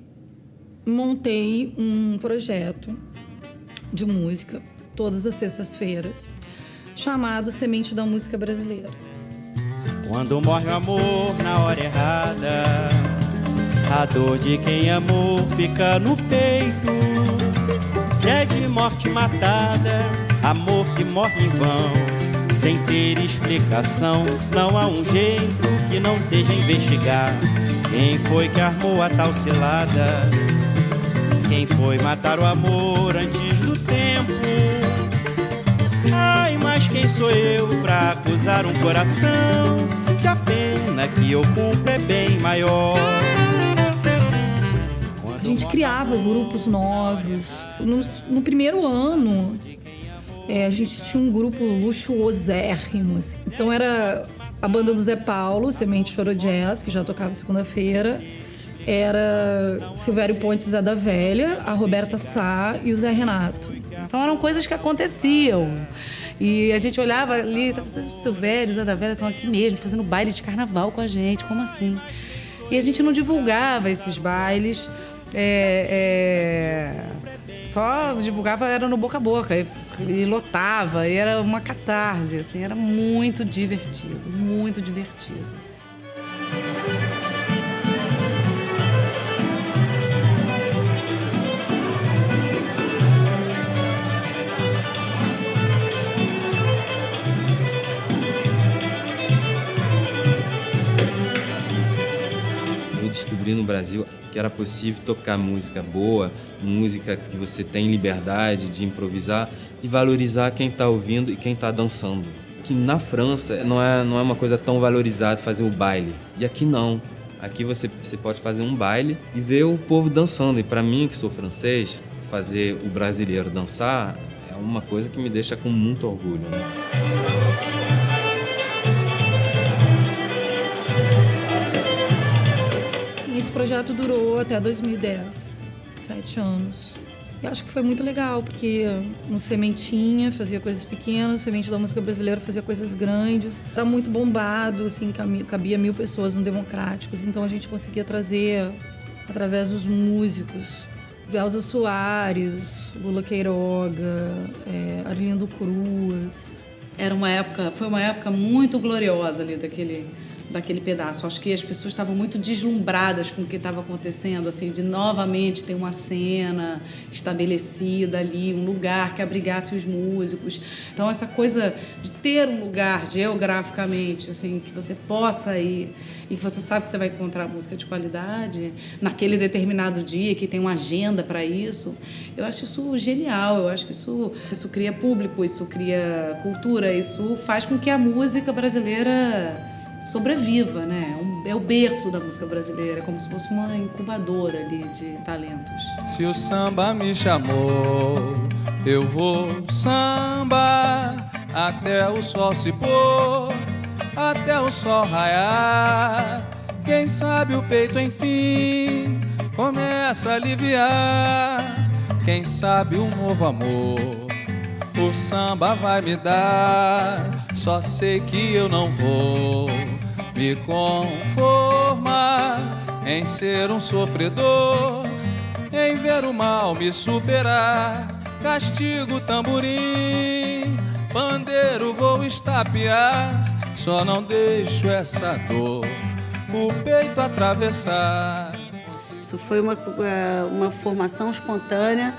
montei um projeto de música, todas as sextas-feiras, chamado Semente da Música Brasileira. Quando morre o amor na hora errada, a dor de quem amou fica no peito. Se é de morte matada, amor que morre em vão, sem ter explicação, não há um jeito que não seja investigar quem foi que armou a tal cilada, quem foi matar o amor antes do tempo. Ai, mas quem sou eu pra acusar um coração, se a pena que eu cumpro é bem maior? A gente criava grupos novos. No primeiro ano, a gente tinha um grupo luxuosérrimo, assim. Então era a banda do Zé Paulo, Semente Choro Jazz, que já tocava segunda-feira. Era Silvério Pontes, Zé da Velha, a Roberta Sá e o Zé Renato. Então eram coisas que aconteciam. E a gente olhava ali, tava o Silvério, o Zé da Velha estão aqui mesmo, fazendo baile de carnaval com a gente, como assim? E a gente não divulgava esses bailes, só divulgava, era no boca a boca, e lotava, e era uma catarse, assim, era muito divertido, muito divertido. Descobri no Brasil que era possível tocar música boa, música que você tem liberdade de improvisar e valorizar quem está ouvindo e quem está dançando. Que na França não é uma coisa tão valorizada fazer o baile. E aqui não. Aqui você pode fazer um baile e ver o povo dançando. E para mim, que sou francês, fazer o brasileiro dançar é uma coisa que me deixa com muito orgulho, né? Esse projeto durou até 2010, 7 anos. E acho que foi muito legal, porque no Sementinha fazia coisas pequenas, o Semente da Música Brasileira fazia coisas grandes. Era muito bombado, assim, cabia 1000 pessoas no Democráticos, então a gente conseguia trazer, através dos músicos, Elza Soares, Lula Queiroga, Arlindo Cruz. Foi uma época muito gloriosa ali daquele pedaço. Acho que as pessoas estavam muito deslumbradas com o que estava acontecendo, assim, de novamente ter uma cena estabelecida ali, um lugar que abrigasse os músicos. Então, essa coisa de ter um lugar geograficamente, assim, que você possa ir e que você sabe que você vai encontrar música de qualidade naquele determinado dia, que tem uma agenda para isso, eu acho isso genial. Eu acho que isso cria público, isso cria cultura, isso faz com que a música brasileira sobreviva, né? É o berço da música brasileira, como se fosse uma incubadora ali de talentos. Se o samba me chamou, eu vou samba até o sol se pôr, até o sol raiar. Quem sabe o peito enfim começa a aliviar. Quem sabe um novo amor o samba vai me dar. Só sei que eu não vou me conformar em ser um sofredor, em ver o mal me superar. Castigo, tamborim, pandeiro vou estapear. Só não deixo essa dor o peito atravessar. Isso foi uma formação espontânea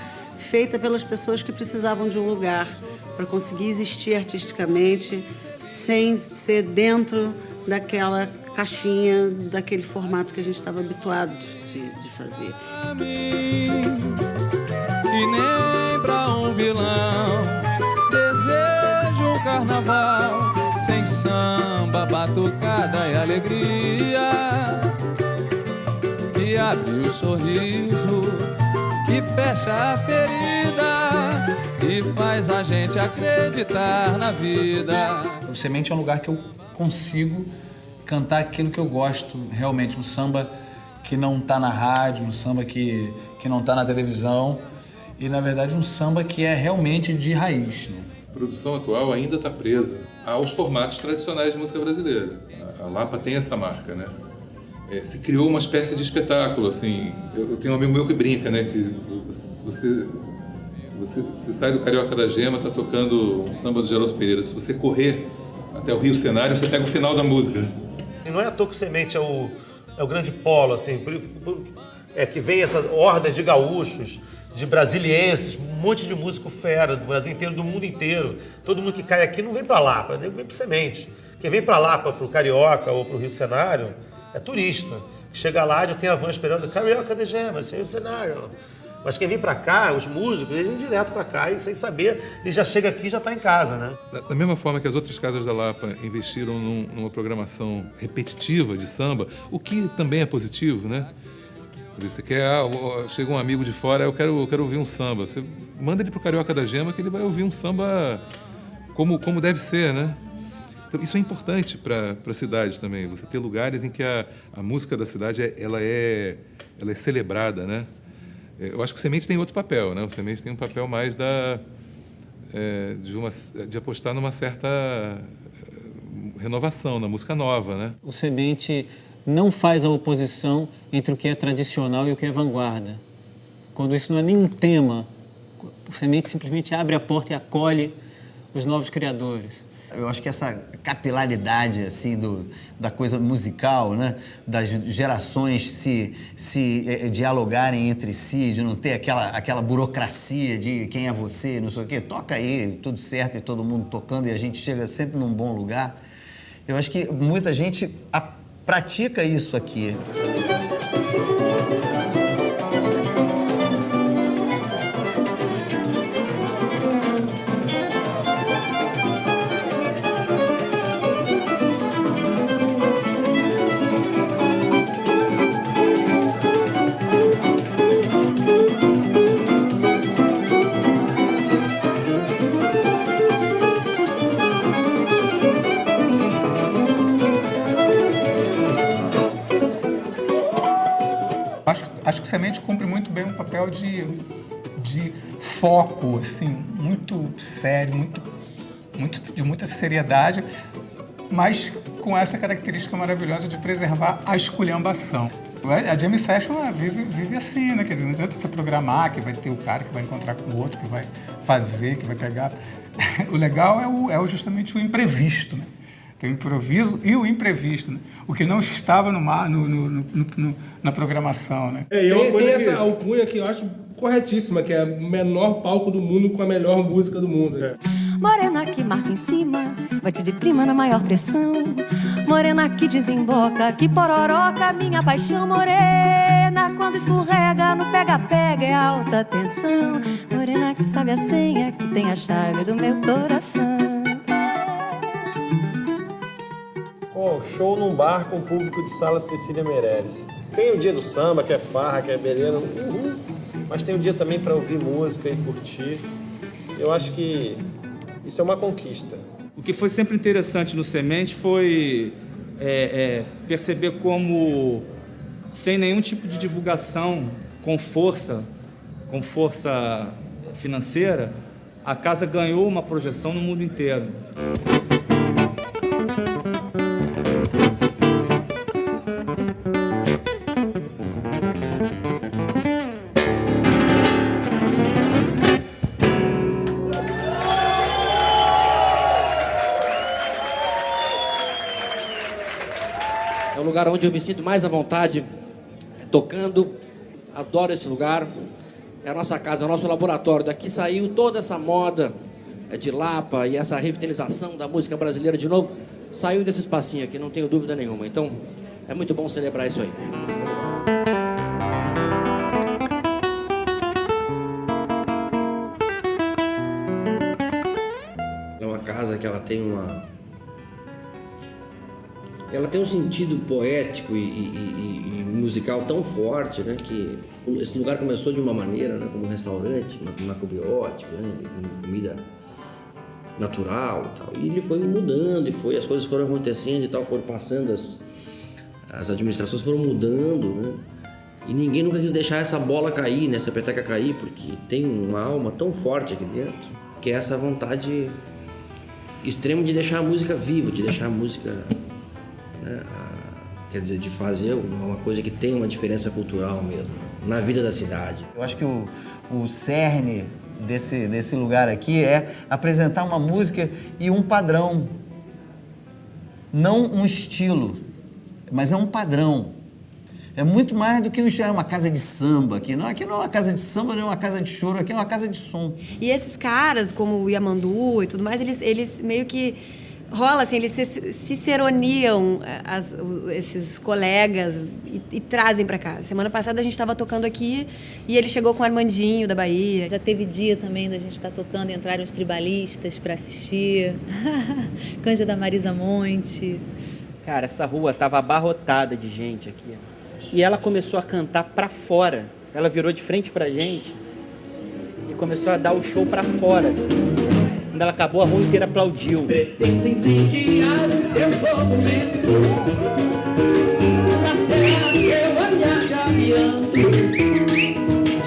feita pelas pessoas que precisavam de um lugar para conseguir existir artisticamente sem ser dentro daquela caixinha, daquele formato que a gente estava habituado de fazer. E nem pra um vilão desejo um carnaval sem samba, batucada e alegria, que abre o sorriso, que fecha a ferida e faz a gente acreditar na vida. O Semente é um lugar que eu consigo cantar aquilo que eu gosto realmente, um samba que não está na rádio, um samba que não está na televisão e, na verdade, um samba que é realmente de raiz, né? A produção atual ainda está presa aos formatos tradicionais de música brasileira. A Lapa tem essa marca, né? Se criou uma espécie de espetáculo, assim. Eu tenho um amigo meu que brinca, né? Que você sai do Carioca da Gema, tá tocando um samba do Geraldo Pereira. Se você correr até o Rio Cenário, você pega o final da música. E não é à toa que o Semente é o grande polo, assim, que vem essas hordas de gaúchos, de brasilienses, um monte de músico fera do Brasil inteiro, do mundo inteiro. Todo mundo que cai aqui não vem para Lapa, vem para Semente. Quem vem para Lapa, para o Carioca ou para o Rio Cenário, é turista. Chega lá, já tem a van esperando, Carioca da Gema, Rio Cenário. Mas quem vem para cá, os músicos, eles vêm direto para cá e sem saber, ele já chega aqui e já está em casa, né? Da mesma forma que as outras casas da Lapa investiram numa programação repetitiva de samba, o que também é positivo, né? Você quer, chega um amigo de fora, eu quero ouvir um samba. Você manda ele pro Carioca da Gema que ele vai ouvir um samba como deve ser, né? Então, isso é importante para a cidade também. Você ter lugares em que a música da cidade ela é celebrada, né? Eu acho que o Semente tem outro papel, né? O Semente tem um papel mais de apostar numa certa renovação, na música nova, né? O Semente não faz a oposição entre o que é tradicional e o que é vanguarda. Quando isso não é nenhum tema, o Semente simplesmente abre a porta e acolhe os novos criadores. Eu acho que essa capilaridade assim, da coisa musical, né? Das gerações se dialogarem entre si, de não ter aquela burocracia de quem é você, não sei o quê, toca aí, tudo certo e todo mundo tocando e a gente chega sempre num bom lugar. Eu acho que muita gente pratica isso aqui. Acho que o Semente cumpre muito bem um papel de foco, assim, muito sério, de muita seriedade, mas com essa característica maravilhosa de preservar a esculhambação. A Jam Session vive assim, né? Quer dizer, não adianta você programar que vai ter o cara que vai encontrar com o outro, que vai fazer, que vai pegar. O legal é justamente o imprevisto, né? Tem o improviso e o imprevisto, né? O que não estava na programação, né? Tem essa alcunha que eu acho corretíssima, que é o menor palco do mundo com a melhor música do mundo. Morena que marca em cima, bate de prima na maior pressão. Morena que desemboca, que pororoca, minha paixão. Morena quando escorrega no pega-pega é alta tensão. Morena que sabe a senha, que tem a chave do meu coração. Show num bar com o público de Sala Cecília Meirelles. Tem o dia do samba, que é farra, que é beleza, mas tem o dia também para ouvir música e curtir. Eu acho que isso é uma conquista. O que foi sempre interessante no Semente foi perceber como, sem nenhum tipo de divulgação, com força financeira, a casa ganhou uma projeção no mundo inteiro. É o lugar onde eu me sinto mais à vontade tocando. Adoro esse lugar. É a nossa casa, é o nosso laboratório. Daqui saiu toda essa moda de Lapa e essa revitalização da música brasileira de novo. Saiu desse espacinho aqui, não tenho dúvida nenhuma. Então, é muito bom celebrar isso aí. É uma casa que ela tem um sentido poético e musical tão forte, né? Que esse lugar começou de uma maneira, né? Como um restaurante, macrobiótico, né? Comida natural e tal. E ele foi mudando as coisas foram acontecendo e tal, foram passando, as administrações foram mudando, né? E ninguém nunca quis deixar essa bola cair, né? Essa peteca cair, porque tem uma alma tão forte aqui dentro, que é essa vontade extrema de deixar a música viva, de deixar a música... quer dizer, de fazer uma coisa que tem uma diferença cultural mesmo, na vida da cidade. Eu acho que o cerne desse lugar aqui é apresentar uma música e um padrão. Não um estilo, mas é um padrão. É muito mais do que uma casa de samba. Aqui não é uma casa de samba, não é uma casa de choro, aqui é uma casa de som. E esses caras, como o Yamandu e tudo mais, eles meio que... rola assim, eles ciceroniam esses colegas e trazem pra cá. Semana passada a gente estava tocando aqui e ele chegou com o Armandinho da Bahia. Já teve dia também da gente estar tocando e entraram os tribalistas pra assistir. Canja da Marisa Monte. Cara, essa rua tava abarrotada de gente aqui. E ela começou a cantar pra fora. Ela virou de frente pra gente e começou a dar o show pra fora, assim. Quando ela acabou, a rua inteira aplaudiu. Pretendo incendiar o teu fogo lento, na serra teu olhar chaveando.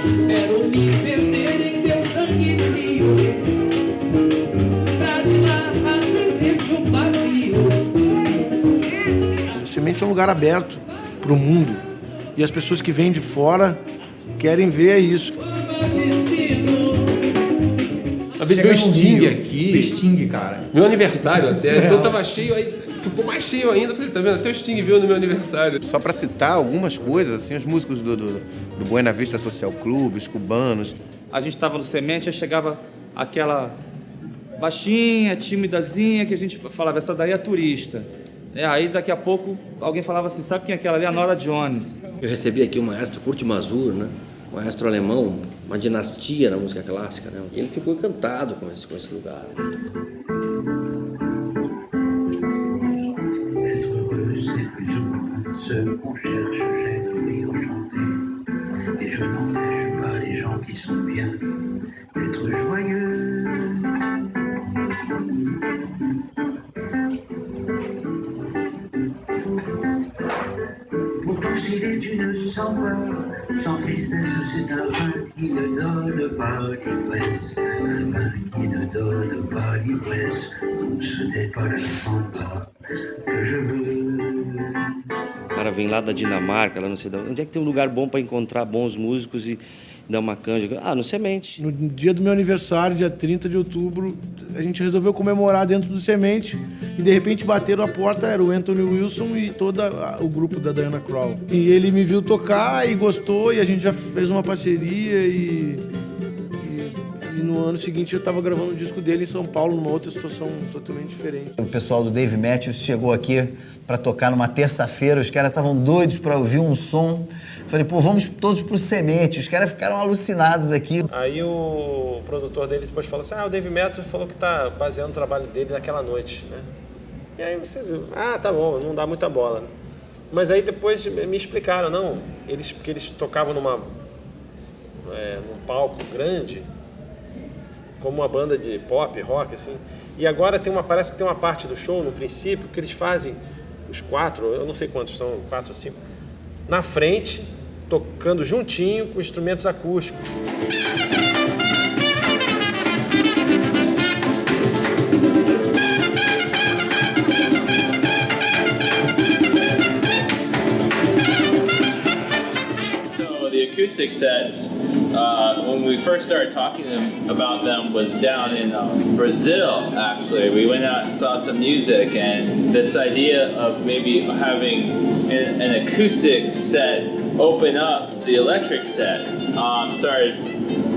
Espero me perder em teu sangue frio, pra de lá acender-te um pavio. O Semente é um lugar aberto pro mundo. E as pessoas que vêm de fora querem ver isso. Uma vez veio o Sting aqui. Veio Sting, cara. Meu aniversário até. Então tava cheio, aí ficou mais cheio ainda. Falei, tá vendo? Até o Sting veio no meu aniversário. Só para citar algumas coisas, assim, os músicos do Buena Vista Social Club, os cubanos. A gente estava no Semente, aí chegava aquela baixinha, timidazinha, que a gente falava, essa daí é turista. Aí daqui a pouco alguém falava assim, sabe quem é aquela ali? A Nora Jones. Eu recebi aqui o maestro Kurt Masur, né? Maestro alemão, uma dinastia na música clássica, né? E ele ficou encantado com esse lugar. Être heureux, c'est plus ou moins ce qu'on cherche, j'aime rire chanter. Et je n'empêche pas les gens qui sont bien d'être joyeux. Pour tous il est une samba, sans tristesse c'est un vin qui ne donne pas l'ivresse. Un vin qui ne donne pas l'ivresse, non ce n'est pas la samba que je veux. cara vem lá da Dinamarca, lá não sei de onde é que tem um lugar bom para encontrar bons músicos e dar uma canja? Ah, no Semente. No dia do meu aniversário, dia 30 de outubro, a gente resolveu comemorar dentro do Semente e de repente bateram a porta, era o Anthony Wilson e todo o grupo da Diana Krall. E ele me viu tocar e gostou e a gente já fez uma parceria e no ano seguinte eu estava gravando o disco dele em São Paulo, numa outra situação totalmente diferente. O pessoal do Dave Matthews chegou aqui para tocar numa terça-feira, os caras estavam doidos para ouvir um som. Falei, pô, vamos todos pro Semente. Os caras ficaram alucinados aqui. Aí o produtor dele depois falou assim, o Dave Matthews falou que tá baseando o trabalho dele naquela noite, né? E aí vocês, tá bom, não dá muita bola. Mas aí depois me explicaram, não, porque eles tocavam num palco grande, como uma banda de pop, rock, assim. E agora parece que tem uma parte do show, no princípio, que eles fazem os 4, eu não sei quantos são, 4 ou 5, na frente, tocando juntinho com instrumentos acústicos. So the acoustic sets, when we first started talking about them was down in Brazil, actually. We went out and saw some music, and this idea of maybe having an acoustic set open up the electric set,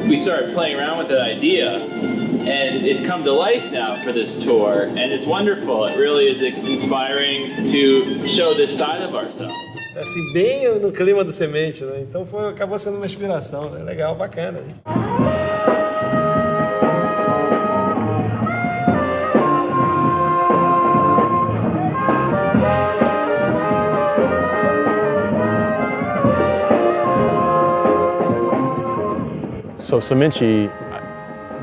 we started playing around with that idea, and it's come to life now for this tour, and it's wonderful. It really is inspiring to show this side of ourselves. Assim, bem no clima do Semente, né? Então acabou sendo uma inspiração, né? Legal, bacana. Hein? So Semente,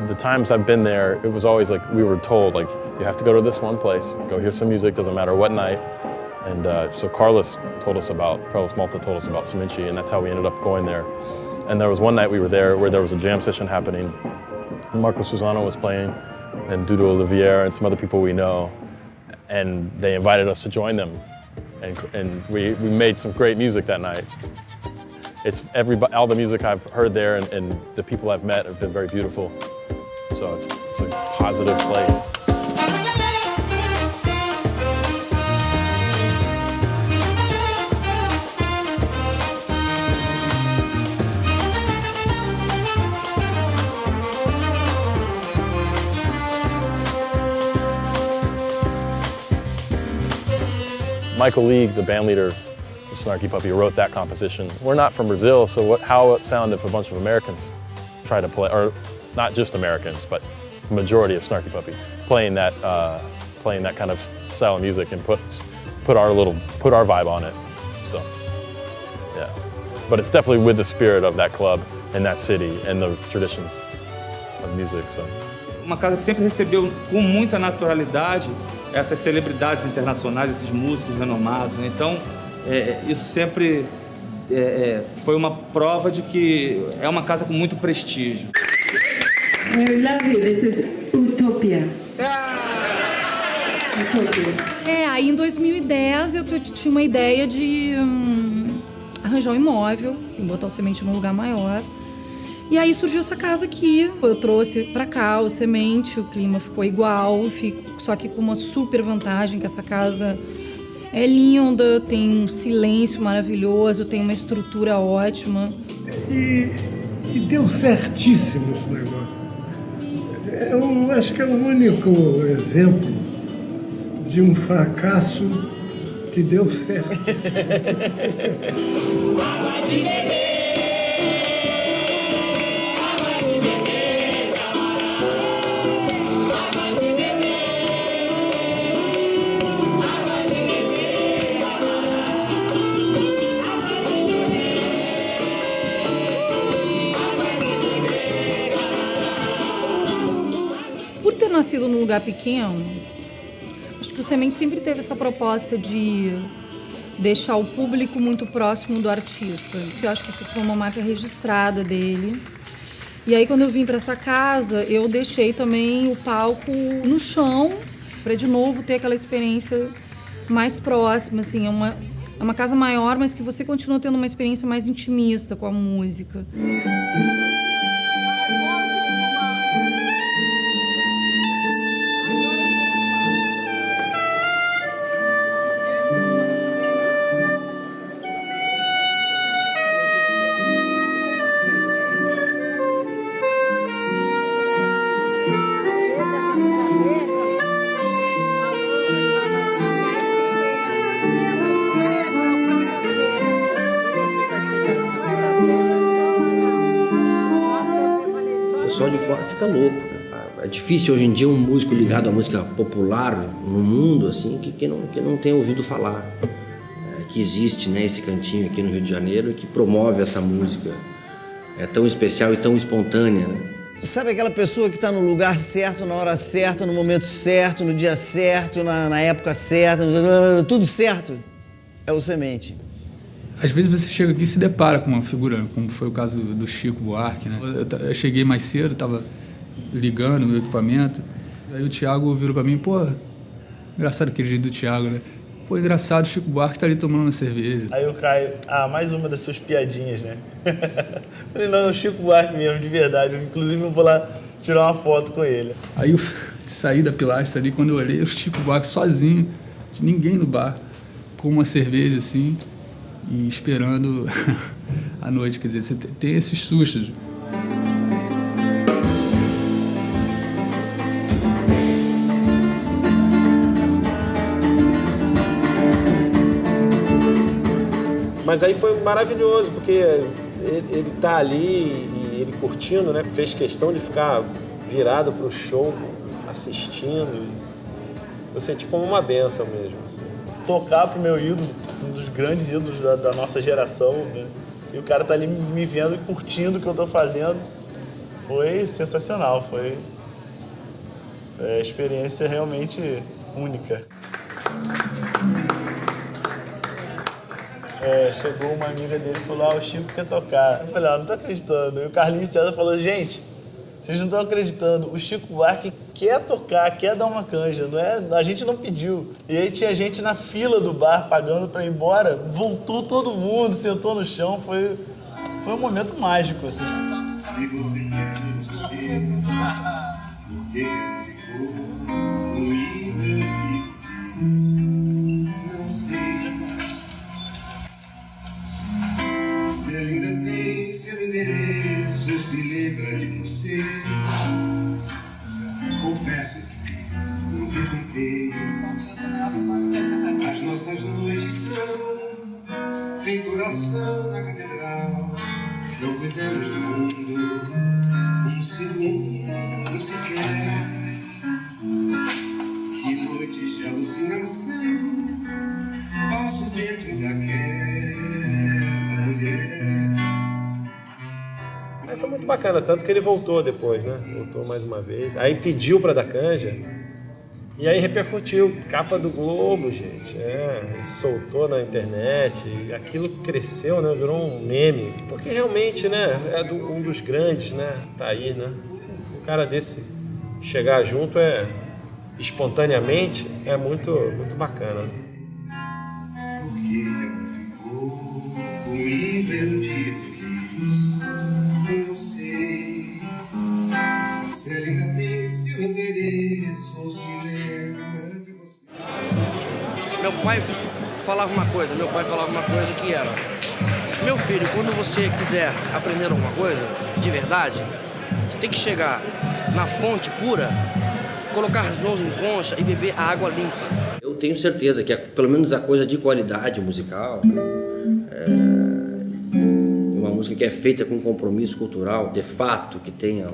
the times I've been there, it was always like we were told, like, you have to go to this one place, go hear some music, doesn't matter what night. And so Carlos Malta told us about Semente, and that's how we ended up going there. And there was one night we were there where there was a jam session happening, and Marco Susano was playing, and Dudu Olivier and some other people we know, and they invited us to join them, and we made some great music that night. All the music I've heard there and the people I've met have been very beautiful, so it's a positive place. Michael League, the band leader of Snarky Puppy, wrote that composition. We're not from Brazil, so how it sound if a bunch of Americans try to play, or not just Americans, but the majority of Snarky Puppy, playing that kind of style of music and put our vibe on it. So, yeah. But it's definitely with the spirit of that club and that city and the traditions of music. So. Uma casa que sempre recebeu com muita naturalidade essas celebridades internacionais, esses músicos renomados, né? Então, isso sempre foi uma prova de que é uma casa com muito prestígio. I love you. This is Utopia. Aí em 2010 eu tinha uma ideia de arranjar um imóvel e botar o Semente num lugar maior. E aí surgiu essa casa aqui. Eu trouxe pra cá o Semente, o clima ficou igual, só que com uma super vantagem, que essa casa é linda, tem um silêncio maravilhoso, tem uma estrutura ótima. E deu certíssimo esse negócio. Eu acho que é o único exemplo de um fracasso que deu certíssimo. Nascido num lugar pequeno, acho que o Semente sempre teve essa proposta de deixar o público muito próximo do artista. Eu acho que isso foi uma marca registrada dele. E aí, quando eu vim para essa casa, eu deixei também o palco no chão, para de novo ter aquela experiência mais próxima, assim, É uma casa maior, mas que você continua tendo uma experiência mais intimista com a música. O pessoal de fora fica louco, né? É difícil hoje em dia um músico ligado à música popular no mundo assim que não tenha ouvido falar que existe, né, esse cantinho aqui no Rio de Janeiro que promove essa música tão especial e tão espontânea, né? Sabe aquela pessoa que está no lugar certo, na hora certa, no momento certo, no dia certo, na época certa, tudo certo? É o Semente. Às vezes você chega aqui e se depara com uma figura, como foi o caso do Chico Buarque, né? Eu cheguei mais cedo, estava ligando o meu equipamento, aí o Thiago virou para mim, pô, engraçado aquele jeito do Thiago, né? Pô, engraçado, o Chico Buarque está ali tomando uma cerveja. Aí o Caio, mais uma das suas piadinhas, né? Falei, não, é o Chico Buarque mesmo, de verdade. Inclusive eu vou lá tirar uma foto com ele. Aí eu saí da pilastra ali, quando eu olhei, o Chico Buarque sozinho, ninguém no bar, com uma cerveja assim, e esperando a noite. Quer dizer, você tem esses sustos. Mas aí foi maravilhoso, porque ele tá ali e ele curtindo, né? Fez questão de ficar virado pro show, assistindo. Eu senti como uma bênção mesmo. Assim. Tocar pro meu ídolo, um dos grandes ídolos da nossa geração, né? E o cara tá ali me vendo e curtindo o que eu tô fazendo. Foi sensacional, foi experiência realmente única. Chegou uma amiga dele e falou, o Chico quer tocar. Eu falei, não tô acreditando. E o Carlinhos César falou, gente, vocês não estão acreditando, o Chico Buarque quer tocar, quer dar uma canja, não é? A gente não pediu. E aí tinha gente na fila do bar pagando pra ir embora, voltou todo mundo, sentou no chão, foi um momento mágico, assim. Se você quer saber por que ela ficou fluida aqui, não sei. Se ela ainda tem seu endereço, se lembra de você. Confesso que não perguntei. As nossas noites são feito oração na catedral. Não cuidamos do mundo um segundo sequer. Que noites de alucinação passo dentro daquela mulher. Aí foi muito bacana, tanto que ele voltou depois, né? Voltou mais uma vez. Aí pediu pra dar canja. E aí repercutiu. Capa do Globo, gente. E soltou na internet. E aquilo cresceu, né? Virou um meme. Porque realmente, né? É um dos grandes, né? Tá aí, né? Um cara desse chegar junto espontaneamente é muito, muito bacana. Porque ela ficou comigo iludido que não sei se ela ainda tem seu endereço ou se lembra de você. Meu pai falava uma coisa que era: meu filho, quando você quiser aprender alguma coisa de verdade, você tem que chegar na fonte pura, colocar as mãos em concha e beber a água limpa. Eu tenho certeza que pelo menos a coisa de qualidade musical, uma música que é feita com compromisso cultural, de fato, que tenha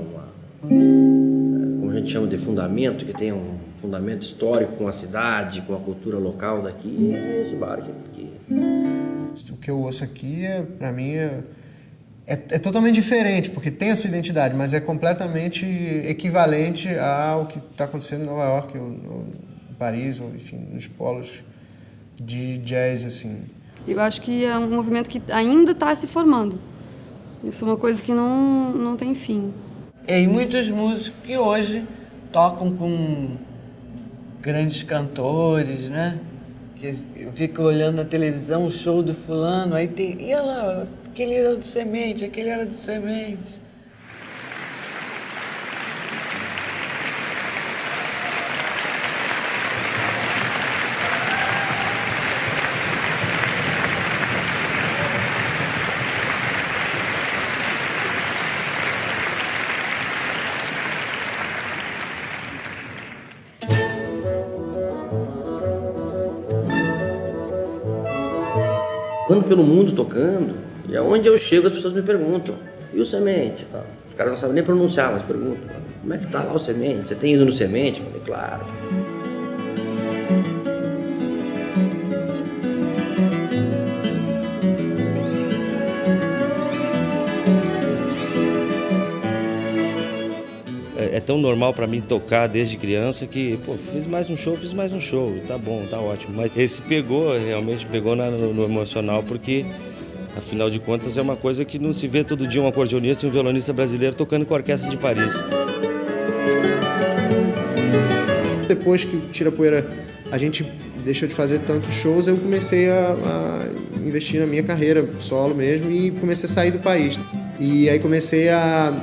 como a gente chama de fundamento, que tenha um fundamento histórico com a cidade, com a cultura local daqui, é esse bar aqui. O que eu ouço aqui, pra mim, é totalmente diferente, porque tem a sua identidade, mas é completamente equivalente ao que está acontecendo em Nova York, ou em Paris, ou enfim, nos polos de jazz, assim. Eu acho que é um movimento que ainda está se formando. Isso é uma coisa que não tem fim. E muitos músicos que hoje tocam com grandes cantores, né? Que eu fico olhando na televisão o show do fulano, aí tem... E ela, aquele era do Semente, aquele era do Semente. Ando pelo mundo tocando, e aonde eu chego as pessoas me perguntam, e o Semente? Os caras não sabem nem pronunciar, mas perguntam, como é que tá lá o Semente? Você tem ido no Semente? Eu falei, claro. É tão normal para mim tocar desde criança que, pô, fiz mais um show, tá bom, tá ótimo. Mas esse realmente pegou no emocional, porque, afinal de contas, é uma coisa que não se vê todo dia um acordeonista e um violonista brasileiro tocando com a Orquestra de Paris. Depois que o Tirapoeira, a gente deixou de fazer tantos shows, eu comecei a investir na minha carreira solo mesmo e comecei a sair do país. E aí comecei a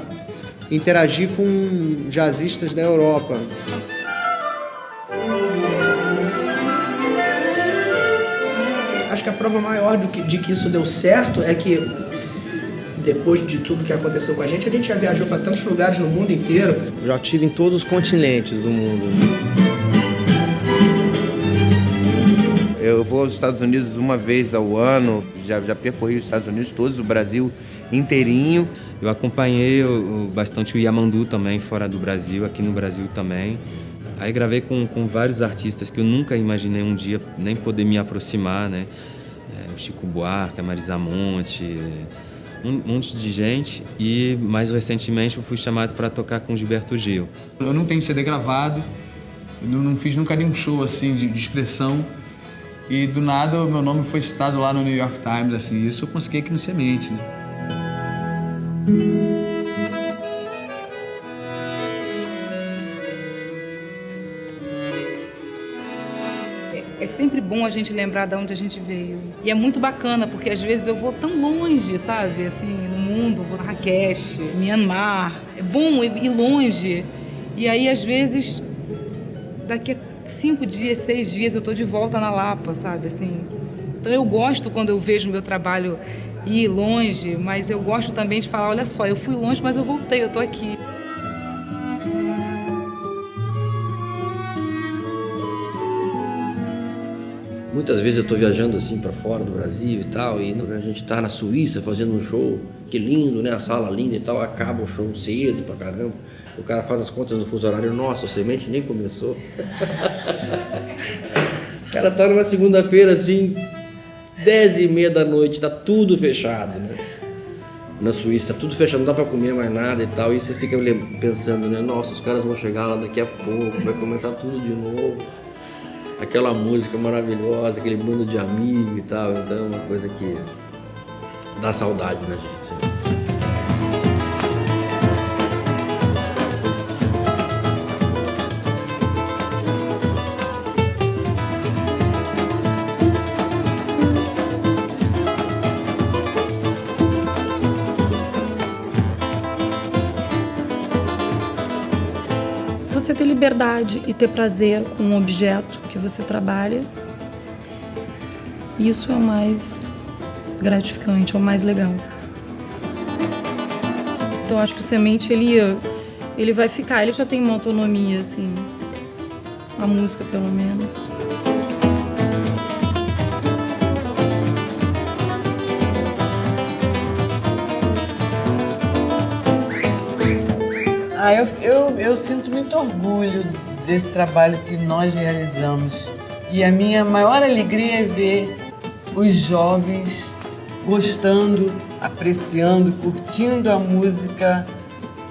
interagir com jazzistas da Europa. Acho que a prova maior de que isso deu certo é que, depois de tudo que aconteceu com a gente já viajou para tantos lugares no mundo inteiro. Já estive em todos os continentes do mundo. Eu vou aos Estados Unidos uma vez ao ano, já percorri os Estados Unidos todos, o Brasil inteirinho. Eu acompanhei bastante o Yamandu também, fora do Brasil, aqui no Brasil também. Aí gravei com vários artistas que eu nunca imaginei um dia nem poder me aproximar, né? O Chico Buarque, a Marisa Monte, um monte de gente. E mais recentemente eu fui chamado para tocar com o Gilberto Gil. Eu não tenho CD gravado, eu não fiz nunca nenhum show assim de expressão. E do nada o meu nome foi citado lá no New York Times, assim, isso eu consegui aqui no Semente, né? É sempre bom a gente lembrar de onde a gente veio. E é muito bacana, porque às vezes eu vou tão longe, sabe? Assim, no mundo, vou Marrakech, Myanmar. É bom ir longe. E aí, às vezes, daqui a 5 dias, 6 dias, eu tô de volta na Lapa, sabe? Assim, então eu gosto quando eu vejo o meu trabalho ir longe, mas eu gosto também de falar, olha só, eu fui longe, mas eu voltei, eu tô aqui. Muitas vezes eu tô viajando assim para fora do Brasil e tal, e a gente tá na Suíça fazendo um show, que lindo, né? A sala linda e tal, acaba o show cedo pra caramba. O cara faz as contas no fuso horário, nossa, o Semente nem começou. O cara tá numa segunda-feira assim, 10h30 da noite, tá tudo fechado, né? Na Suíça, tá tudo fechado, não dá pra comer mais nada e tal, e você fica pensando, né? Nossa, os caras vão chegar lá daqui a pouco, vai começar tudo de novo. Aquela música maravilhosa, aquele bando de amigos e tal, então é uma coisa que dá saudade na gente sempre. Você ter liberdade e ter prazer com um objeto que você trabalha, isso é o mais gratificante, é o mais legal. Então acho que o Semente, ele vai ficar, ele já tem uma autonomia, assim, a música pelo menos. Eu sinto muito orgulho desse trabalho que nós realizamos. E a minha maior alegria é ver os jovens gostando, apreciando, curtindo a música,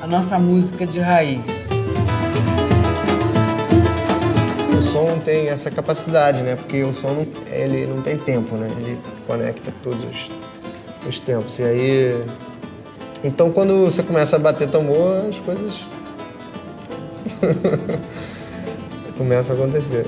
a nossa música de raiz. O som tem essa capacidade, né? Porque o som ele não tem tempo, né? Ele conecta todos os tempos. E aí... Então, quando você começa a bater tambor, as coisas começam a acontecer.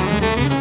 Música